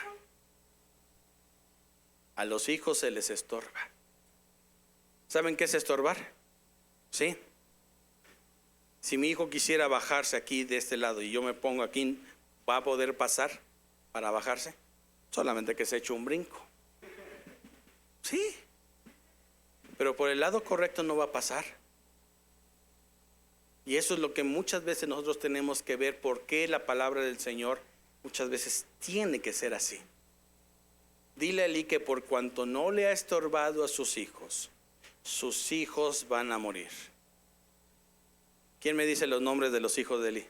A los hijos se les estorba. ¿Saben qué es estorbar? ¿Sí? Si mi hijo quisiera bajarse aquí de este lado y yo me pongo aquí, ¿va a poder pasar para bajarse? Solamente que se eche un brinco. Sí. Pero por el lado correcto no va a pasar. Y eso es lo que muchas veces nosotros tenemos que ver, por qué la palabra del Señor muchas veces tiene que ser así. Dile a Elí que por cuanto no le ha estorbado a sus hijos van a morir. ¿Quién me dice los nombres de los hijos de Elí?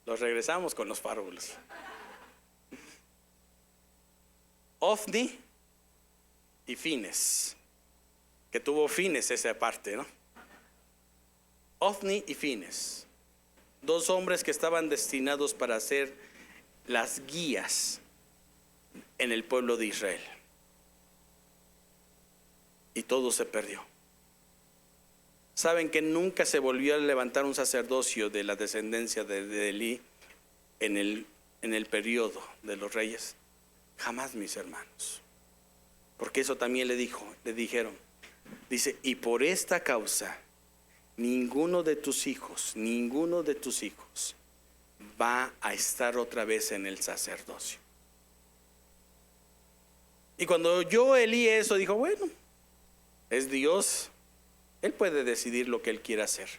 Los regresamos con los párvulos. Ofni y Fines, que tuvo Fines esa parte, ¿no? Ofni y Fines, 2 hombres que estaban destinados para ser las guías en el pueblo de Israel. Y todo se perdió. ¿Saben que nunca se volvió a levantar un sacerdocio de la descendencia de Elí en el periodo de los reyes? Jamás, mis hermanos. Porque eso también le dijeron. Dice, y por esta causa ninguno de tus hijos va a estar otra vez en el sacerdocio. Y cuando oyó Elí eso, dijo, bueno, es Dios, Él puede decidir lo que Él quiera hacer.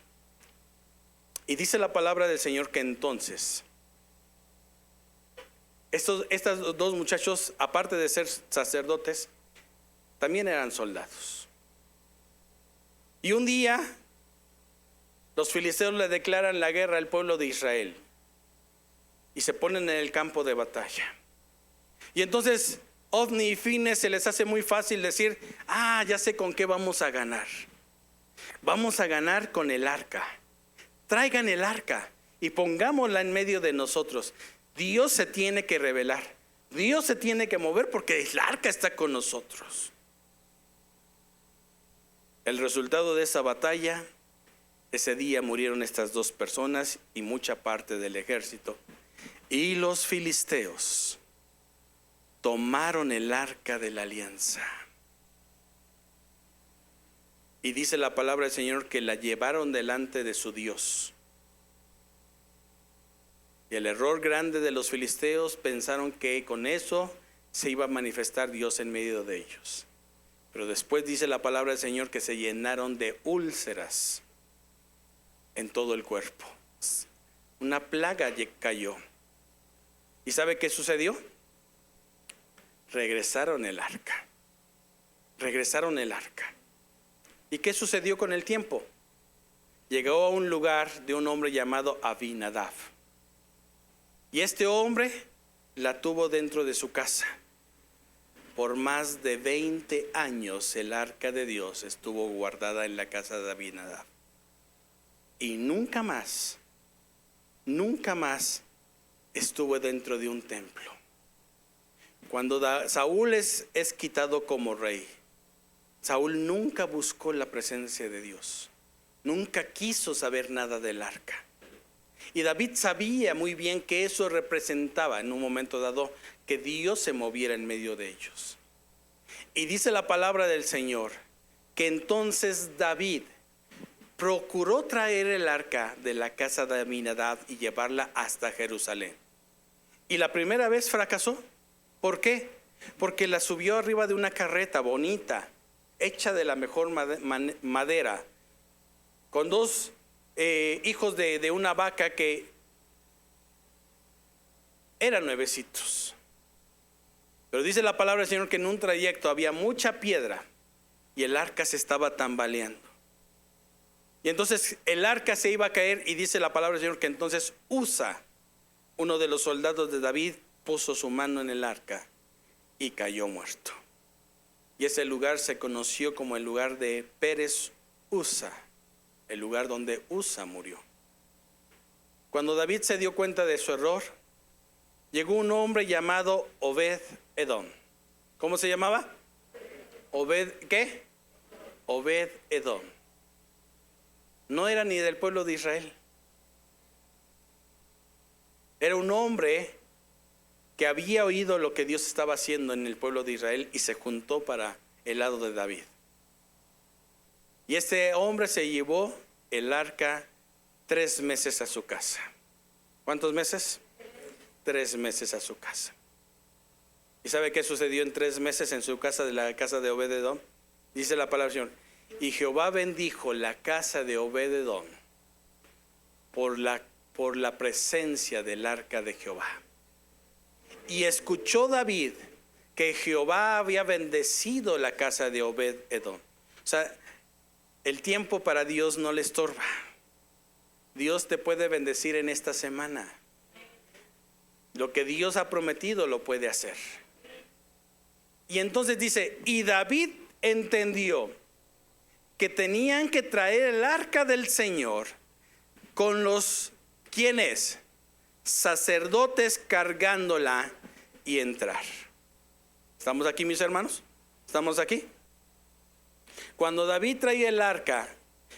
Y dice la palabra del Señor que entonces estos 2 muchachos, aparte de ser sacerdotes, también eran soldados. Y un día los filisteos le declaran la guerra al pueblo de Israel y se ponen en el campo de batalla. Y entonces Ofni y Fines se les hace muy fácil decir, ya sé con qué vamos a ganar. Vamos a ganar con el arca. Traigan el arca y pongámosla en medio de nosotros. Dios se tiene que revelar. Dios se tiene que mover porque el arca está con nosotros. El resultado de esa batalla, ese día murieron estas 2 personas y mucha parte del ejército. Y los filisteos tomaron el arca de la alianza. Y dice la palabra del Señor que la llevaron delante de su Dios. Y el error grande de los filisteos, pensaron que con eso se iba a manifestar Dios en medio de ellos. Pero después dice la palabra del Señor que se llenaron de úlceras en todo el cuerpo. Una plaga cayó. ¿Y sabe qué sucedió? Regresaron el arca. ¿Y qué sucedió con el tiempo? Llegó a un lugar de un hombre llamado Abinadab. Y este hombre la tuvo dentro de su casa. Por más de 20 años el arca de Dios estuvo guardada en la casa de Abinadab. Y nunca más estuvo dentro de un templo. Cuando Saúl es quitado como rey, Saúl nunca buscó la presencia de Dios. Nunca quiso saber nada del arca. Y David sabía muy bien que eso representaba en un momento dado que Dios se moviera en medio de ellos. Y dice la palabra del Señor que entonces David procuró traer el arca de la casa de Abinadab y llevarla hasta Jerusalén. Y la primera vez fracasó. ¿Por qué? Porque la subió arriba de una carreta bonita, hecha de la mejor madera, con 2 hijos de una vaca que eran nuevecitos. Pero dice la palabra del Señor que en un trayecto había mucha piedra y el arca se estaba tambaleando. Y entonces el arca se iba a caer, y dice la palabra del Señor que entonces Usa, uno de los soldados de David, puso su mano en el arca y cayó muerto. Y ese lugar se conoció como el lugar de Pérez Usa, el lugar donde Usa murió. Cuando David se dio cuenta de su error, llegó un hombre llamado Obed Edom. ¿Cómo se llamaba? Obed, ¿qué? Obed Edom. No era ni del pueblo de Israel. Era un hombre que había oído lo que Dios estaba haciendo en el pueblo de Israel y se juntó para el lado de David. Y este hombre se llevó el arca 3 meses a su casa. ¿Cuántos meses? 3 meses a su casa. ¿Y sabe qué sucedió en 3 meses en su casa, de la casa de Obed-edom? Dice la palabra del Señor: y Jehová bendijo la casa de Obed-edom por la presencia del arca de Jehová. Y escuchó David que Jehová había bendecido la casa de Obed-edom. O sea, el tiempo para Dios no le estorba. Dios te puede bendecir en esta semana. Lo que Dios ha prometido lo puede hacer. Y entonces dice: y David entendió que tenían que traer el arca del Señor con los, ¿quiénes? Sacerdotes cargándola y entrar. ¿Estamos aquí, mis hermanos? ¿Estamos aquí? Cuando David trae el arca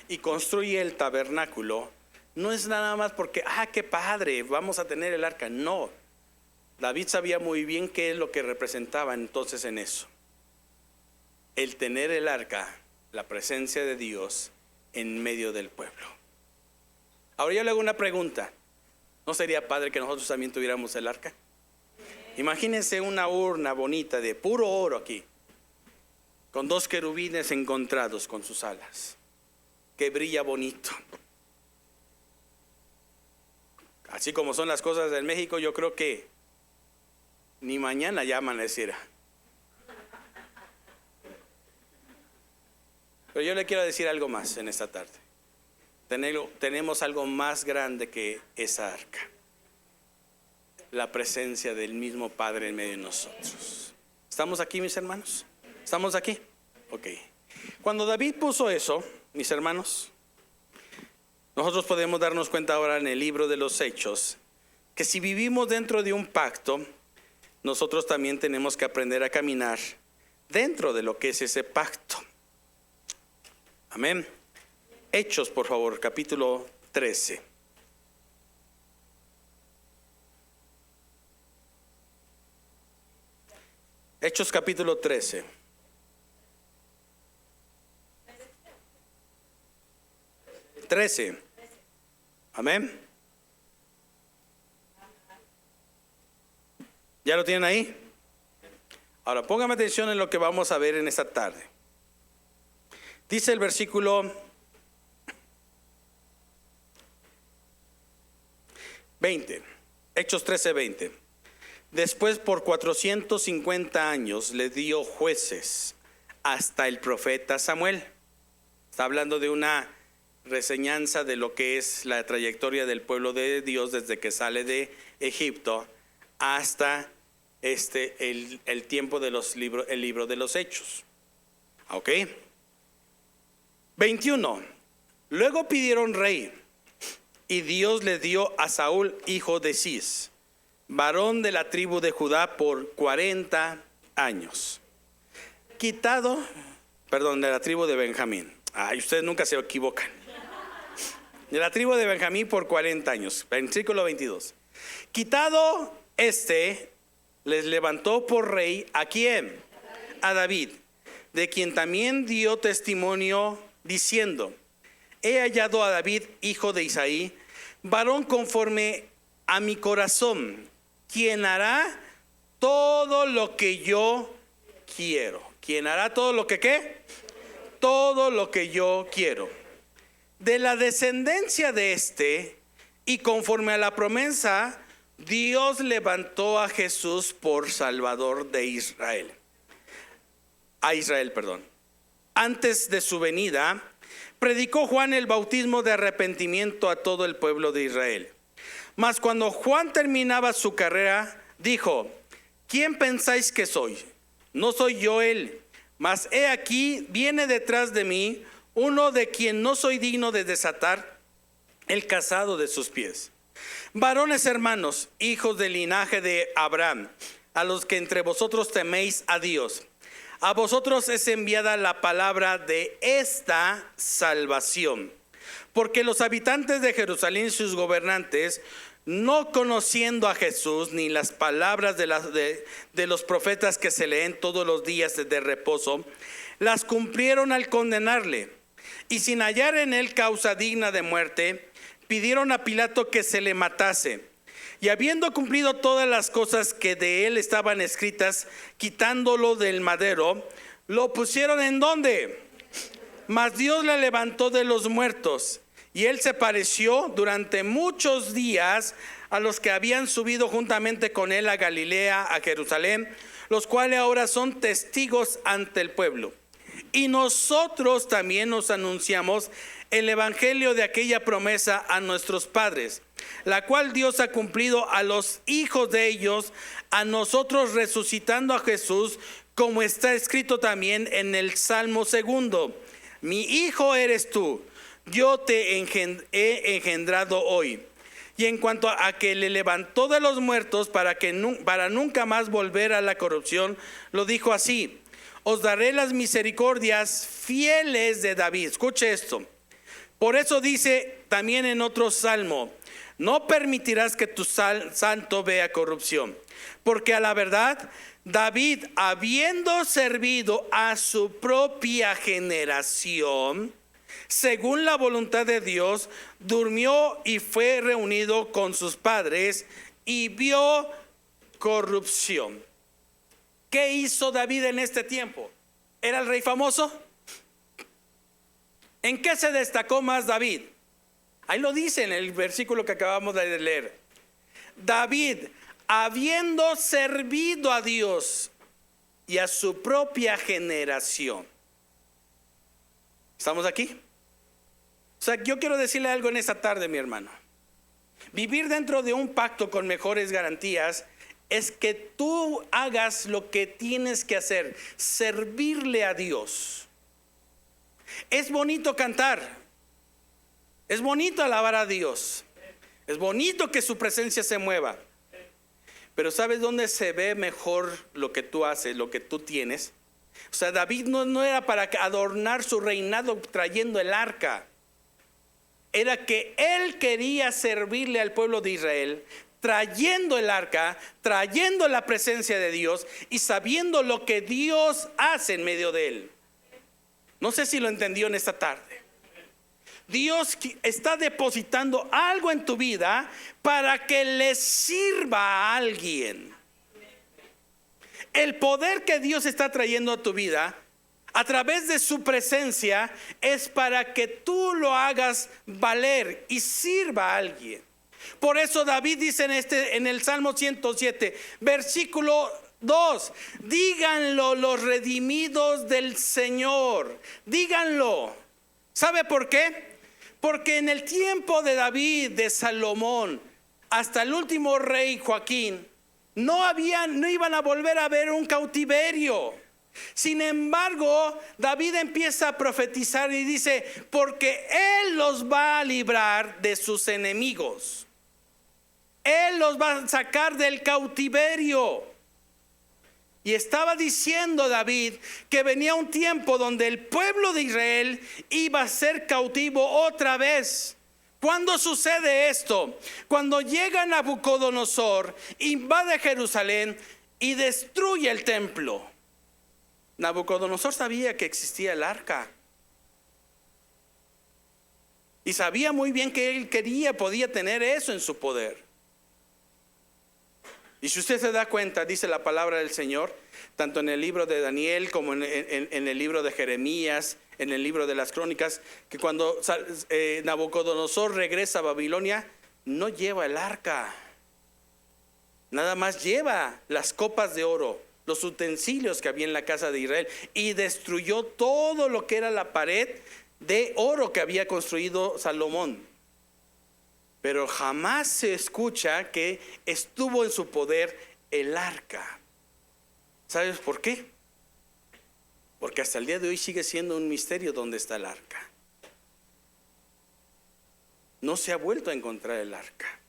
y construye el tabernáculo, no es nada más porque, qué padre, vamos a tener el arca. No, David sabía muy bien qué es lo que representaba entonces en eso. El tener el arca, la presencia de Dios en medio del pueblo. Ahora yo le hago una pregunta: ¿no sería padre que nosotros también tuviéramos el arca? Imagínense una urna bonita de puro oro aquí, con 2 querubines encontrados con sus alas, que brilla bonito. Así como son las cosas en México, yo creo que ni mañana ya amaneciera. Pero yo le quiero decir algo más en esta tarde. Tenemos algo más grande que esa arca: la presencia del mismo Padre en medio de nosotros. ¿Estamos aquí, mis hermanos? ¿Estamos aquí? Ok. Cuando David puso eso, mis hermanos, nosotros podemos darnos cuenta ahora en el libro de los Hechos que si vivimos dentro de un pacto, nosotros también tenemos que aprender a caminar dentro de lo que es ese pacto. Amén. Hechos, por favor, capítulo 13. Hechos capítulo 13. Amén. ¿Ya lo tienen ahí? Ahora póngame atención en lo que vamos a ver en esta tarde. Dice el versículo 20, Hechos 13:20. Después, por 450 años le dio jueces hasta el profeta Samuel. Está hablando de una reseñanza de lo que es la trayectoria del pueblo de Dios desde que sale de Egipto hasta el tiempo de el libro de los Hechos. ¿Ok? 21. Luego pidieron rey, y Dios le dio a Saúl, hijo de Cis, varón de la tribu de Judá, por 40 años. De la tribu de Benjamín. Ustedes nunca se equivocan. De la tribu de Benjamín por 40 años. Versículo 22. Quitado les levantó por rey, ¿a quién? A David, de quien también dio testimonio diciendo: he hallado a David, hijo de Isaí, varón conforme a mi corazón, quien hará todo lo que yo quiero. ¿Quién hará todo lo que qué? Todo lo que yo quiero. De la descendencia de y conforme a la promesa Dios levantó a Jesús por Salvador de Israel. A Israel, perdón. Antes de su venida, predicó Juan el bautismo de arrepentimiento a todo el pueblo de Israel. Mas cuando Juan terminaba su carrera, dijo: ¿quién pensáis que soy? No soy yo él, mas he aquí viene detrás de mí uno de quien no soy digno de desatar el cazado de sus pies. Varones hermanos, hijos del linaje de Abraham, a los que entre vosotros teméis a Dios, a vosotros es enviada la palabra de esta salvación. Porque los habitantes de Jerusalén y sus gobernantes, no conociendo a Jesús ni las palabras de los profetas que se leen todos los días de reposo, las cumplieron al condenarle. Y sin hallar en él causa digna de muerte, pidieron a Pilato que se le matase. Y habiendo cumplido todas las cosas que de él estaban escritas, quitándolo del madero, lo pusieron ¿en dónde? Mas Dios le levantó de los muertos, y él se pareció durante muchos días a los que habían subido juntamente con él a Galilea, a Jerusalén, los cuales ahora son testigos ante el pueblo. Y nosotros también nos anunciamos el evangelio de aquella promesa a nuestros padres, la cual Dios ha cumplido a los hijos de ellos, a nosotros resucitando a Jesús, como está escrito también en el Salmo 2: mi hijo eres tú, yo te he engendrado hoy. Y en cuanto a que le levantó de los muertos para nunca más volver a la corrupción, lo dijo así: os daré las misericordias fieles de David. Escuche esto. Por eso dice también en otro salmo: no permitirás que tu santo vea corrupción. Porque a la verdad, David, habiendo servido a su propia generación, según la voluntad de Dios, durmió y fue reunido con sus padres y vio corrupción. ¿Qué hizo David en este tiempo? ¿Era el rey famoso? ¿En qué se destacó más David? Ahí lo dice en el versículo que acabamos de leer. David, habiendo servido a Dios y a su propia generación. ¿Estamos aquí? O sea, yo quiero decirle algo en esta tarde, mi hermano. Vivir dentro de un pacto con mejores garantías es que tú hagas lo que tienes que hacer, servirle a Dios. Es bonito cantar, es bonito alabar a Dios, es bonito que su presencia se mueva, pero ¿sabes dónde se ve mejor lo que tú haces, lo que tú tienes? O sea, David no era para adornar su reinado trayendo el arca, era que él quería servirle al pueblo de Israel, trayendo el arca, trayendo la presencia de Dios y sabiendo lo que Dios hace en medio de él. No sé si lo entendió en esta tarde. Dios está depositando algo en tu vida para que le sirva a alguien. El poder que Dios está trayendo a tu vida a través de su presencia es para que tú lo hagas valer y sirva a alguien. Por eso David dice en el Salmo 107, versículo 2: díganlo los redimidos del Señor, díganlo. ¿Sabe por qué? Porque en el tiempo de David, de Salomón, hasta el último rey Joaquín, no iban a volver a ver un cautiverio. Sin embargo, David empieza a profetizar y dice: porque Él los va a librar de sus enemigos. Él los va a sacar del cautiverio. Y estaba diciendo David que venía un tiempo donde el pueblo de Israel iba a ser cautivo otra vez. ¿Cuándo sucede esto? Cuando llega Nabucodonosor, invade Jerusalén y destruye el templo. Nabucodonosor sabía que existía el arca. Y sabía muy bien que él podía tener eso en su poder. Y si usted se da cuenta, dice la palabra del Señor, tanto en el libro de Daniel como en el libro de Jeremías, en el libro de las Crónicas, que cuando Nabucodonosor regresa a Babilonia, no lleva el arca. Nada más lleva las copas de oro, los utensilios que había en la casa de Israel, y destruyó todo lo que era la pared de oro que había construido Salomón. Pero jamás se escucha que estuvo en su poder el arca. ¿Sabes por qué? Porque hasta el día de hoy sigue siendo un misterio dónde está el arca. No se ha vuelto a encontrar el arca.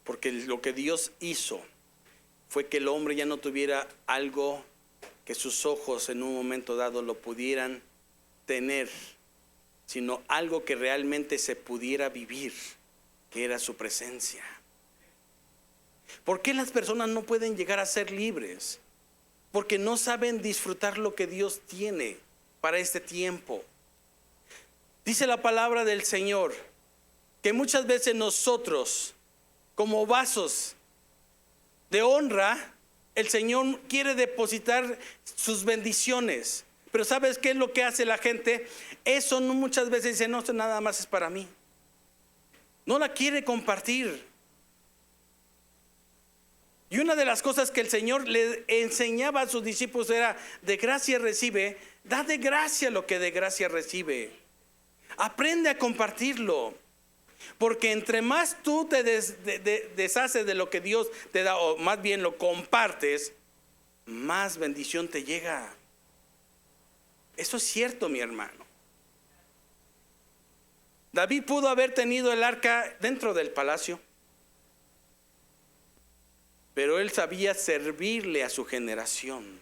Porque lo que Dios hizo fue que el hombre ya no tuviera algo que sus ojos en un momento dado lo pudieran tener, sino algo que realmente se pudiera vivir, que era su presencia. ¿Por qué las personas no pueden llegar a ser libres? Porque no saben disfrutar lo que Dios tiene para este tiempo. Dice la palabra del Señor que muchas veces nosotros, como vasos de honra, el Señor quiere depositar sus bendiciones. Pero ¿sabes qué es lo que hace la gente? Eso no, muchas veces dice, no, esto nada más es para mí. No la quiere compartir. Y una de las cosas que el Señor le enseñaba a sus discípulos era: de gracia recibe, da de gracia lo que de gracia recibe. Aprende a compartirlo. Porque entre más tú te deshaces de lo que Dios te da, o más bien lo compartes, más bendición te llega. Eso es cierto, mi hermano. David pudo haber tenido el arca dentro del palacio, pero él sabía servirle a su generación.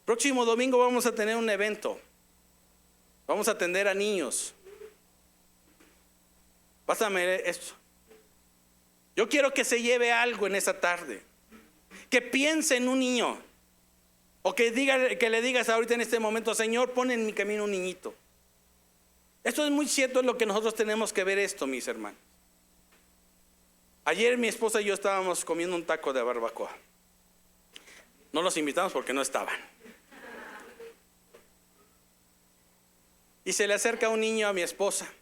Próximo domingo vamos a tener un evento. Vamos a atender a niños. Pásame esto. Yo quiero que se lleve algo en esa tarde. Que piense en un niño. O que le digas ahorita en este momento: Señor, pon en mi camino un niñito. Esto es muy cierto, es lo que nosotros tenemos que ver esto, mis hermanos. Ayer mi esposa y yo estábamos comiendo un taco de barbacoa. No los invitamos porque no estaban. Y se le acerca un niño a mi esposa.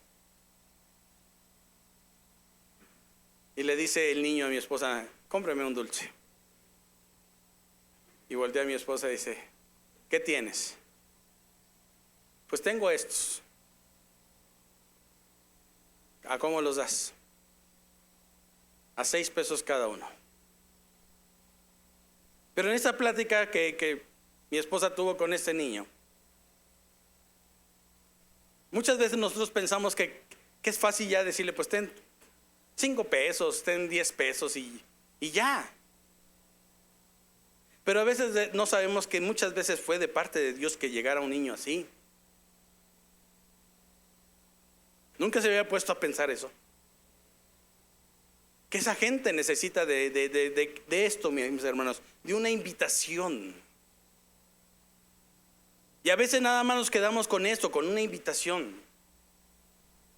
Y le dice el niño a mi esposa: cómprame un dulce. Y voltea a mi esposa y dice: ¿qué tienes? Pues tengo estos. ¿A cómo los das? A 6 pesos cada uno. Pero en esa plática que mi esposa tuvo con este niño, muchas veces nosotros pensamos que es fácil ya decirle: pues ten 5 pesos, ten 10 pesos y ya. Pero a veces no sabemos que muchas veces fue de parte de Dios que llegara un niño así. Nunca se había puesto a pensar eso. Que esa gente necesita de esto, mis hermanos, de una invitación. Y a veces nada más nos quedamos con esto, con una invitación.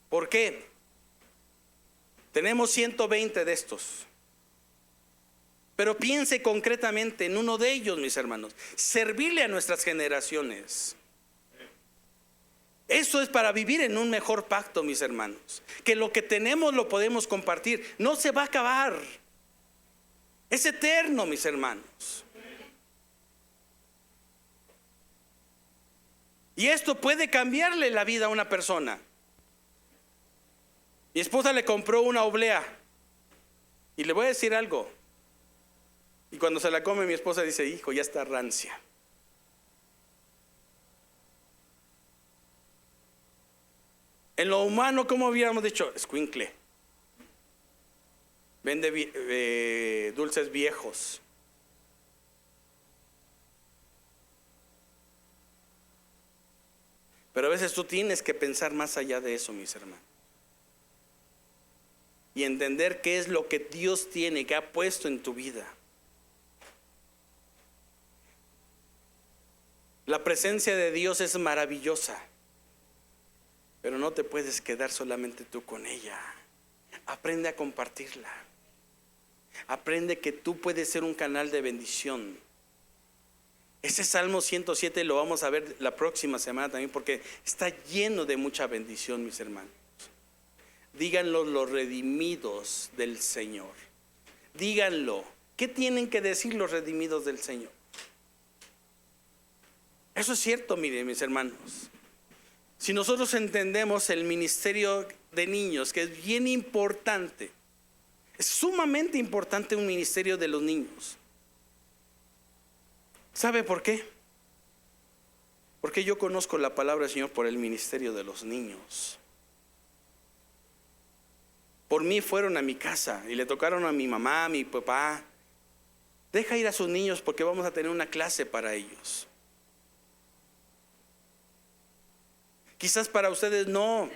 ¿Por qué? Tenemos 120 de estos. Pero piense concretamente en uno de ellos, mis hermanos. Servirle a nuestras generaciones. Eso es para vivir en un mejor pacto, mis hermanos. Que lo que tenemos lo podemos compartir. No se va a acabar. Es eterno, mis hermanos. Y esto puede cambiarle la vida a una persona. Mi esposa le compró una oblea. Y le voy a decir algo. Y cuando se la come, mi esposa dice: hijo, ya está rancia. En lo humano, ¿cómo hubiéramos dicho? Escuincle. Vende dulces viejos. Pero a veces tú tienes que pensar más allá de eso, mis hermanos. Y entender qué es lo que Dios tiene, que ha puesto en tu vida. La presencia de Dios es maravillosa. Pero no te puedes quedar solamente tú con ella. Aprende a compartirla. Aprende que tú puedes ser un canal de bendición. Ese Salmo 107 lo vamos a ver la próxima semana también, porque está lleno de mucha bendición, mis hermanos. díganlo los redimidos del Señor. Díganlo. ¿Qué tienen que decir los redimidos del Señor? Eso es cierto, miren, mis hermanos. Si nosotros entendemos el ministerio de niños, que es bien importante, es sumamente importante un ministerio de los niños. ¿Sabe por qué? Porque yo conozco la palabra del Señor por el ministerio de los niños. Por mí fueron a mi casa y le tocaron a mi mamá, a mi papá. Deja ir a sus niños porque vamos a tener una clase para ellos. Quizás para ustedes no.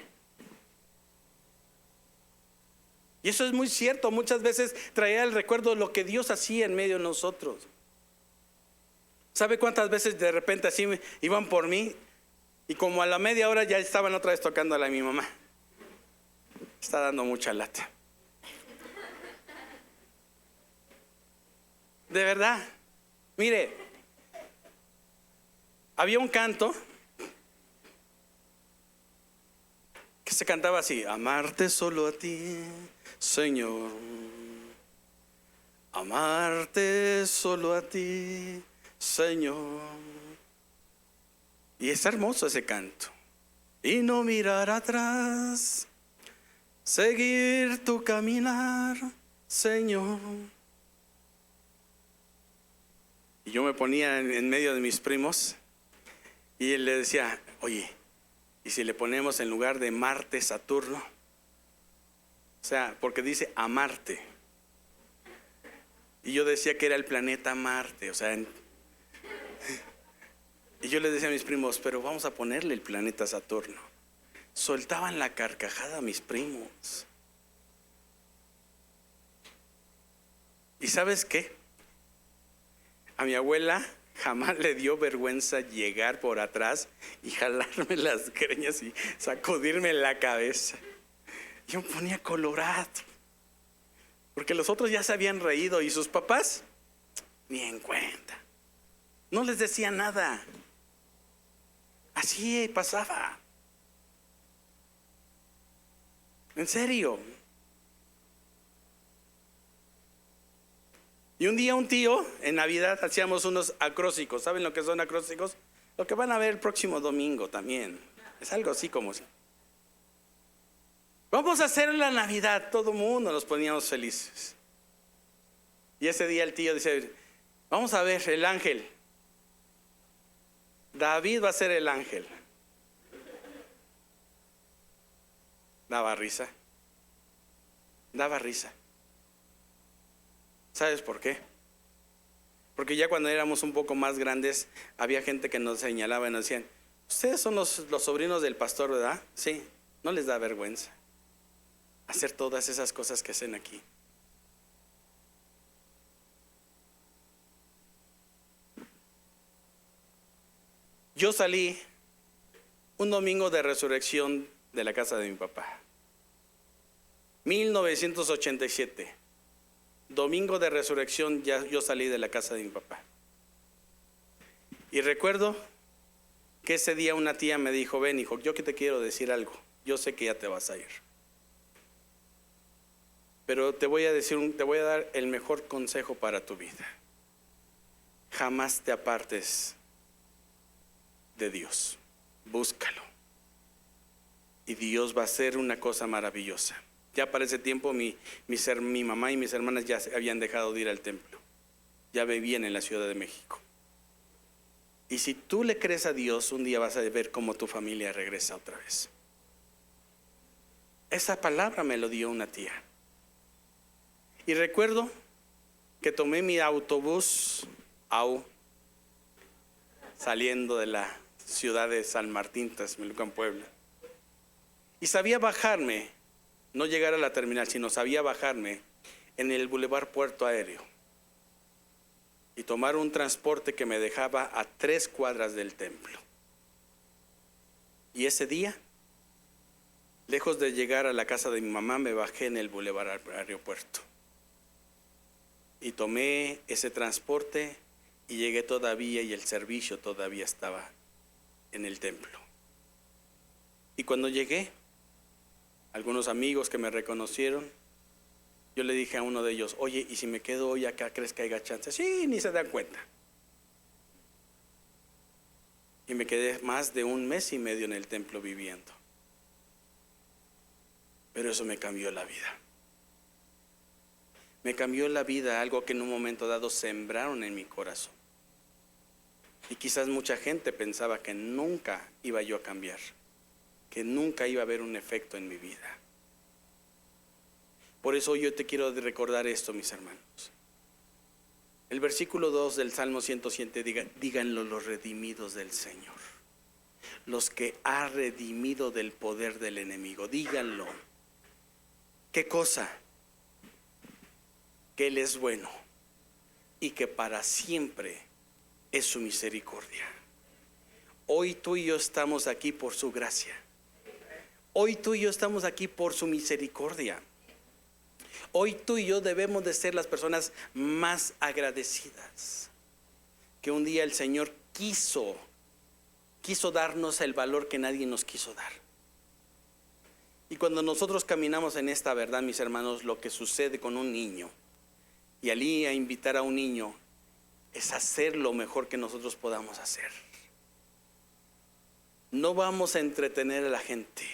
Y eso es muy cierto. Muchas veces traía el recuerdo de lo que Dios hacía en medio de nosotros. ¿Sabe cuántas veces de repente así iban por mí? Y como a la media hora ya estaban otra vez tocándole a mi mamá. Está dando mucha lata. De verdad. Mire, había un canto que se cantaba así: amarte solo a ti, Señor. Amarte solo a ti, Señor. Y es hermoso ese canto. Y no mirar atrás, seguir tu caminar, Señor. Y yo me ponía en medio de mis primos y él le decía: oye, ¿y si le ponemos en lugar de Marte, Saturno? O sea, porque dice amarte. Y yo decía que era el planeta Marte, o sea, y yo le decía a mis primos: pero vamos a ponerle el planeta Saturno. Soltaban la carcajada mis primos. ¿Y sabes qué? A mi abuela jamás le dio vergüenza llegar por atrás y jalarme las greñas y sacudirme la cabeza. Yo me ponía colorado, porque los otros ya se habían reído y sus papás ni en cuenta. No les decía nada. Así pasaba. En serio. Y un día un tío, en Navidad hacíamos unos acrósticos. ¿Saben lo que son acrósticos? Lo que van a ver el próximo domingo también. Es algo así como si: vamos a hacer la Navidad. Todo el mundo nos poníamos felices. Y ese día el tío dice: vamos a ver el ángel. David va a ser el ángel. Daba risa. Daba risa. ¿Sabes por qué? Porque ya cuando éramos un poco más grandes, había gente que nos señalaba y nos decían: ustedes son los sobrinos del pastor, ¿verdad? Sí. ¿No les da vergüenza hacer todas esas cosas que hacen aquí? Yo salí un domingo de resurrección de la casa de mi papá. 1987. Domingo de resurrección, ya yo salí de la casa de mi papá. Y recuerdo que ese día una tía me dijo: ven, hijo, yo que te quiero decir algo. Yo sé que ya te vas a ir, pero te voy a dar el mejor consejo para tu vida. Jamás te apartes de Dios. Búscalo. Y Dios va a hacer una cosa maravillosa. Ya para ese tiempo mi mamá y mis hermanas ya habían dejado de ir al templo. Ya vivían en la Ciudad de México. Y si tú le crees a Dios, un día vas a ver cómo tu familia regresa otra vez. Esa palabra me lo dio una tía. Y recuerdo que tomé mi autobús saliendo de la ciudad de San Martín, Tasmelucan, Puebla. Y sabía bajarme, no llegar a la terminal, sino sabía bajarme en el Boulevard Puerto Aéreo y tomar un transporte que me dejaba a 3 cuadras del templo. Y ese día, lejos de llegar a la casa de mi mamá, me bajé en el Boulevard Aeropuerto y tomé ese transporte y llegué todavía, y el servicio todavía estaba en el templo. Y cuando llegué, algunos amigos que me reconocieron. Yo le dije a uno de ellos: oye, ¿y si me quedo hoy acá, crees que haya chance? Sí, ni se dan cuenta. Y me quedé más de 1 mes y medio en el templo viviendo. Pero eso me cambió la vida. Me cambió la vida, algo que en un momento dado sembraron en mi corazón. Y quizás mucha gente pensaba que nunca iba yo a cambiar, que nunca iba a haber un efecto en mi vida. Por eso yo te quiero recordar esto, mis hermanos. El versículo 2 del Salmo 107 díganlo los redimidos del Señor, los que ha redimido del poder del enemigo. Díganlo. ¿Qué cosa? Que Él es bueno y que para siempre es su misericordia. Hoy tú y yo estamos aquí por su gracia. Hoy tú y yo estamos aquí por su misericordia. Hoy tú y yo debemos de ser las personas más agradecidas. Que un día el Señor quiso darnos el valor que nadie nos quiso dar. Y cuando nosotros caminamos en esta verdad, mis hermanos, lo que sucede con un niño, y al ir a invitar a un niño, es hacer lo mejor que nosotros podamos hacer. No vamos a entretener a la gente.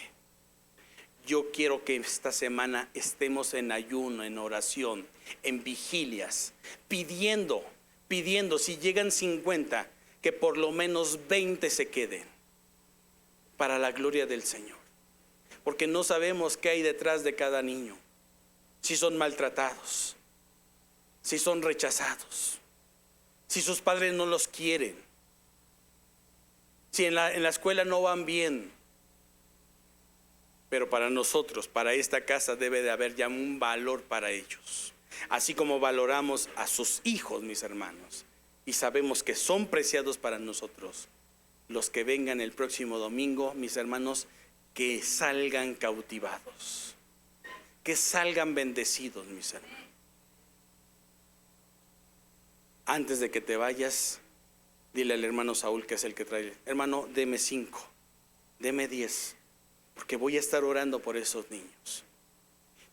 Yo quiero que esta semana estemos en ayuno, en oración, en vigilias, pidiendo, si llegan 50, que por lo menos 20 se queden para la gloria del Señor. Porque no sabemos qué hay detrás de cada niño. Si son maltratados, si son rechazados, si sus padres no los quieren, si en la escuela no van bien. Pero para nosotros, para esta casa, debe de haber ya un valor para ellos. Así como valoramos a sus hijos, mis hermanos, y sabemos que son preciados para nosotros. Los que vengan el próximo domingo, mis hermanos, que salgan cautivados, que salgan bendecidos, mis hermanos. Antes de que te vayas, dile al hermano Saúl, que es el que trae: hermano, deme 5, deme 10, porque voy a estar orando por esos niños.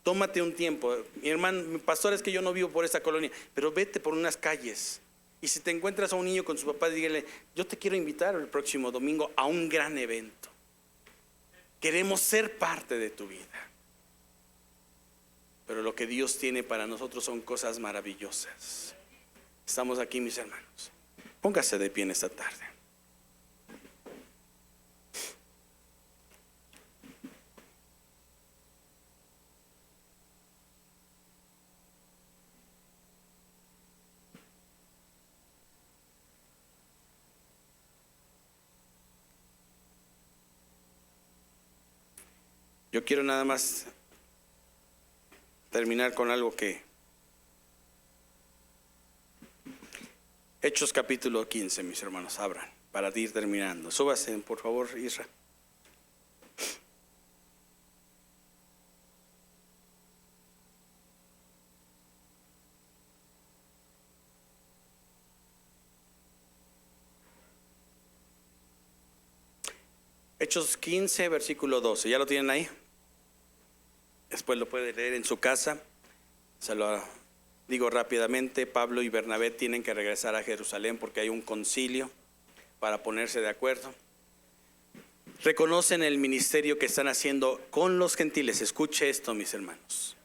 Tómate un tiempo. Mi hermano, mi pastor, es que yo no vivo por esta colonia, pero vete por unas calles. Y si te encuentras a un niño con su papá, dígale: yo te quiero invitar el próximo domingo a un gran evento. Queremos ser parte de tu vida. Pero lo que Dios tiene para nosotros son cosas maravillosas. Estamos aquí, mis hermanos. Póngase de pie en esta tarde. Yo quiero nada más terminar con algo que Hechos capítulo 15, mis hermanos, abran para ir terminando. Súbase, por favor, Isra. Hechos 15, versículo 12. ¿Ya lo tienen ahí? Después lo puede leer en su casa. Se lo digo rápidamente. Pablo y Bernabé tienen que regresar a Jerusalén porque hay un concilio para ponerse de acuerdo. Reconocen el ministerio que están haciendo con los gentiles. Escuche esto, mis hermanos.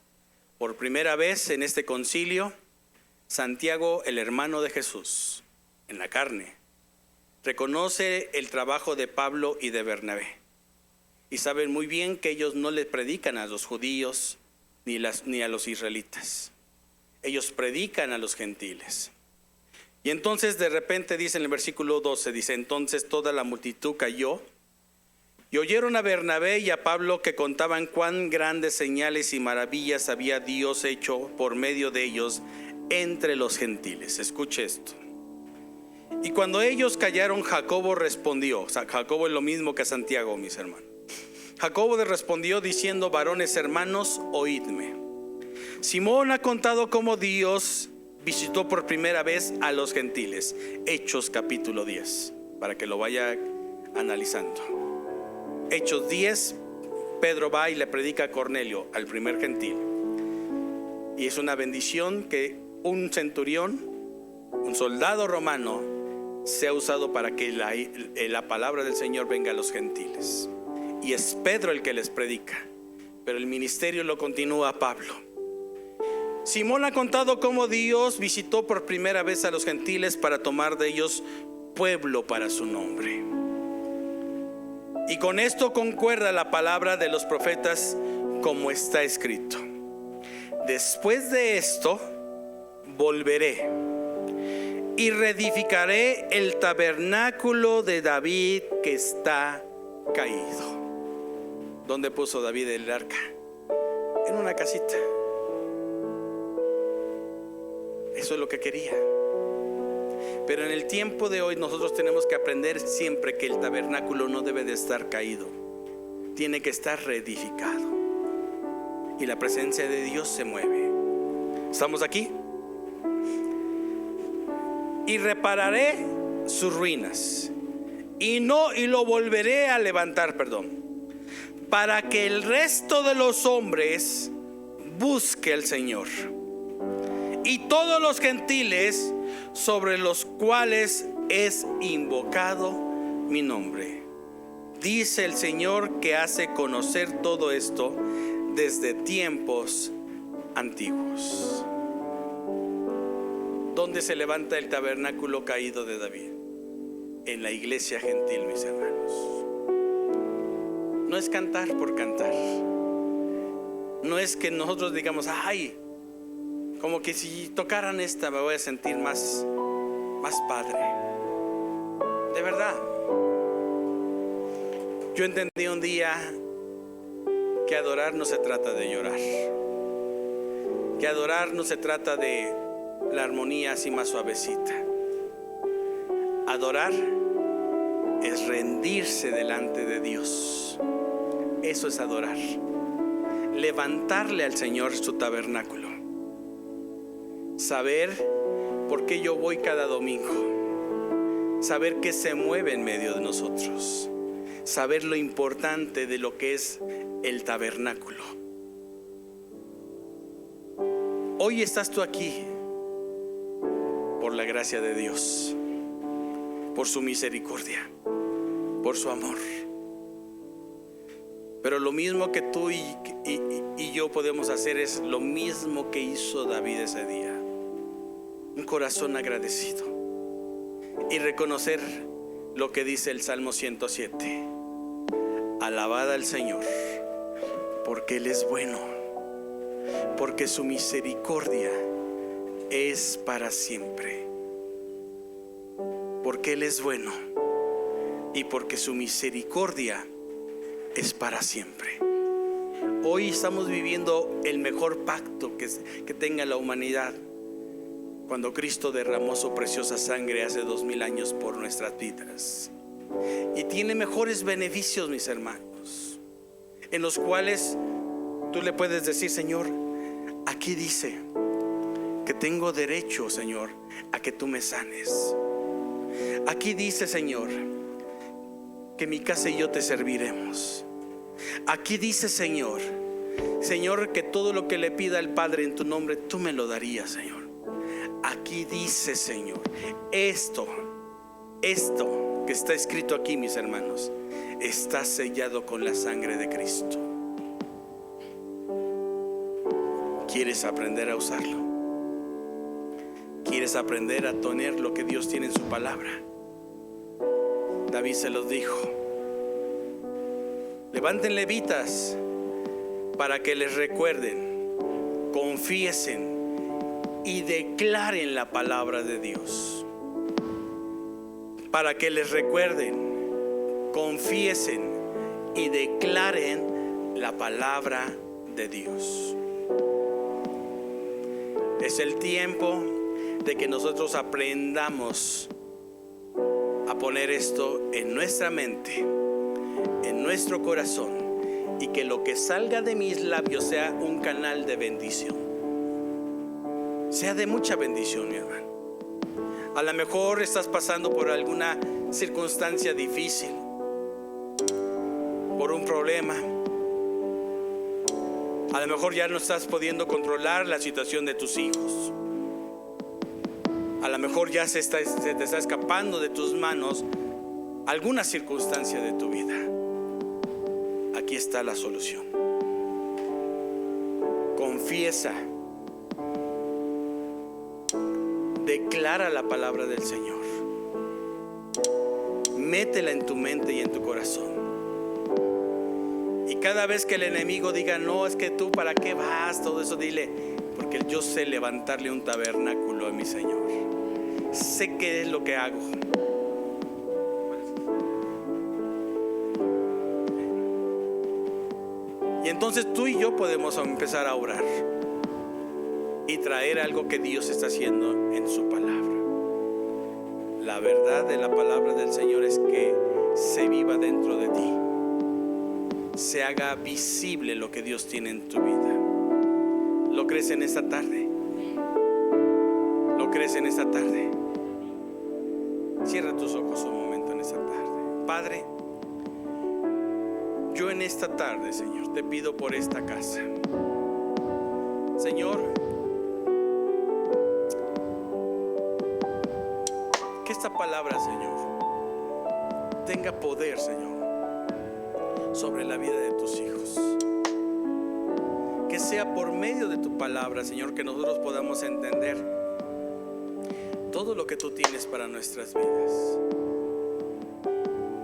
Por primera vez en este concilio, Santiago, el hermano de Jesús, en la carne, reconoce el trabajo de Pablo y de Bernabé. Y saben muy bien que ellos no le predican a los judíos ni a los israelitas. Ellos predican a los gentiles. Y entonces de repente dice en el versículo 12, dice: entonces toda la multitud cayó y oyeron a Bernabé y a Pablo que contaban cuán grandes señales y maravillas había Dios hecho por medio de ellos entre los gentiles. Escuche esto. Y cuando ellos callaron, Jacobo respondió. O sea, Jacobo es lo mismo que Santiago, mis hermanos. Jacobo les respondió diciendo: varones hermanos, oídme. Simón ha contado cómo Dios visitó por primera vez a los gentiles. Hechos capítulo 10, para que lo vaya analizando. Hechos 10, Pedro va y le predica a Cornelio, al primer gentil. Y es una bendición que un centurión, un soldado romano, sea usado para que la palabra del Señor venga a los gentiles. Y es Pedro el que les predica, pero el ministerio lo continúa Pablo. Simón ha contado cómo Dios visitó por primera vez a los gentiles para tomar de ellos pueblo para su nombre. Y con esto concuerda la palabra de los profetas, como está escrito: después de esto volveré y reedificaré el tabernáculo de David que está caído. ¿Dónde puso David el arca? En una casita. Eso es lo que quería. Pero en el tiempo de hoy nosotros tenemos que aprender siempre que el tabernáculo no debe de estar caído, tiene que estar reedificado, y la presencia de Dios se mueve. ¿Estamos aquí? Y repararé sus ruinas y lo volveré a levantar, para que el resto de los hombres busque al Señor, y todos los gentiles sobre los cuales es invocado mi nombre. Dice el Señor, que hace conocer todo esto desde tiempos antiguos. ¿Dónde se levanta el tabernáculo caído de David? En la iglesia gentil, mis hermanos. No es cantar por cantar. No es que nosotros digamos, ay, como que si tocaran esta me voy a sentir más padre. De verdad, yo entendí un día que adorar no se trata de llorar, que adorar no se trata de la armonía así más suavecita. Adorar es rendirse delante de Dios. Eso es adorar. Levantarle al Señor su tabernáculo. Saber por qué yo voy cada domingo. Saber que se mueve en medio de nosotros. Saber lo importante de lo que es el tabernáculo. Hoy estás tú aquí por la gracia de Dios, por su misericordia, por su amor. Pero lo mismo que tú y yo podemos hacer es lo mismo que hizo David ese día. Un corazón agradecido y reconocer lo que dice el Salmo 107: alabad al Señor, porque Él es bueno, porque su misericordia es para siempre. Porque Él es bueno y porque su misericordia es para siempre. Hoy estamos viviendo el mejor pacto que tenga la humanidad, cuando Cristo derramó su preciosa sangre hace 2000 años por nuestras vidas. Y tiene mejores beneficios, mis hermanos, en los cuales tú le puedes decir: Señor, aquí dice que tengo derecho, Señor, a que tú me sanes. Aquí dice, Señor, que mi casa y yo te serviremos. Aquí dice, Señor, que todo lo que le pida al Padre en tu nombre, tú me lo darías, Señor. Aquí dice, Señor, esto que está escrito aquí, mis hermanos, está sellado con la sangre de Cristo. ¿Quieres aprender a usarlo? ¿Quieres aprender a tener lo que Dios tiene en su palabra? David se los dijo: levanten levitas para que les recuerden, confiesen y declaren la palabra de Dios. Para que les recuerden, confiesen y declaren la palabra de Dios. Es el tiempo de que nosotros aprendamos a poner esto en nuestra mente, en nuestro corazón, y que lo que salga de mis labios sea un canal de bendición, sea de mucha bendición, mi hermano. A lo mejor estás pasando por alguna circunstancia difícil, por un problema, A lo mejor ya no estás pudiendo controlar la situación de tus hijos. A lo mejor ya se te está escapando de tus manos alguna circunstancia de tu vida. Aquí está la solución. Confiesa. Declara la palabra del Señor. Métela en tu mente y en tu corazón. Y cada vez que el enemigo diga, no, es que tú para qué vas, todo eso, dile, porque yo sé levantarle un tabernáculo a mi Señor. Sé qué es lo que hago. Y entonces tú y yo podemos empezar a orar y traer algo que Dios está haciendo en su palabra. La verdad de la palabra del Señor es que se viva dentro de ti, se haga visible lo que Dios tiene en tu vida. ¿Lo crees en esta tarde? ¿Lo crees en esta tarde? Cierra tus ojos un momento en esta tarde. Padre, yo en esta tarde, Señor, te pido por esta casa. Señor, que esta palabra, Señor, tenga poder, Señor, sobre la vida de tus hijos. Que sea por medio de tu palabra, Señor, que nosotros podamos entender todo lo que tú tienes para nuestras vidas.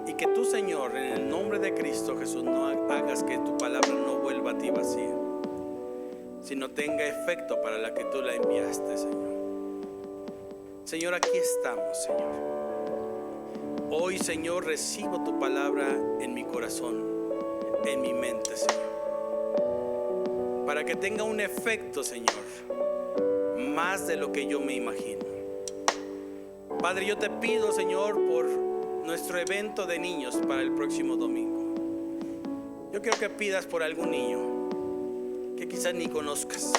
Y que tú, Señor, en el nombre de Cristo Jesús, no hagas que tu palabra no vuelva a ti vacía, sino tenga efecto para la que tú la enviaste, Señor. Señor, aquí estamos, Señor. Hoy, Señor, recibo tu palabra en mi corazón, en mi mente, Señor, para que tenga un efecto, Señor, más de lo que yo me imagino. Padre, yo te pido, Señor, por nuestro evento de niños para el próximo domingo. Yo quiero que pidas por algún niño que quizás ni conozcas.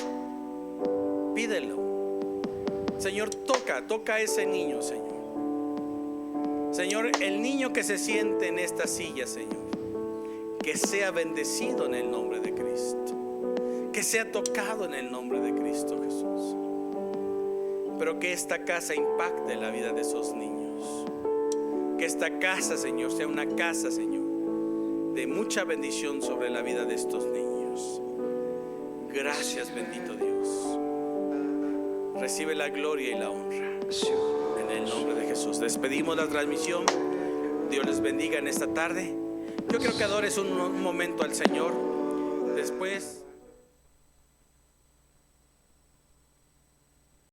Pídelo. Señor, toca a ese niño, Señor. Señor, el niño que se siente en esta silla, Señor, que sea bendecido en el nombre de Cristo, que sea tocado en el nombre de Cristo Jesús. Pero que esta casa impacte la vida de esos niños. Que esta casa, Señor, sea una casa, Señor, de mucha bendición sobre la vida de estos niños. Gracias, bendito Dios. Recibe la gloria y la honra en el nombre de Jesús. Despedimos la transmisión. Dios les bendiga en esta tarde. Yo quiero que adores un momento al Señor. Después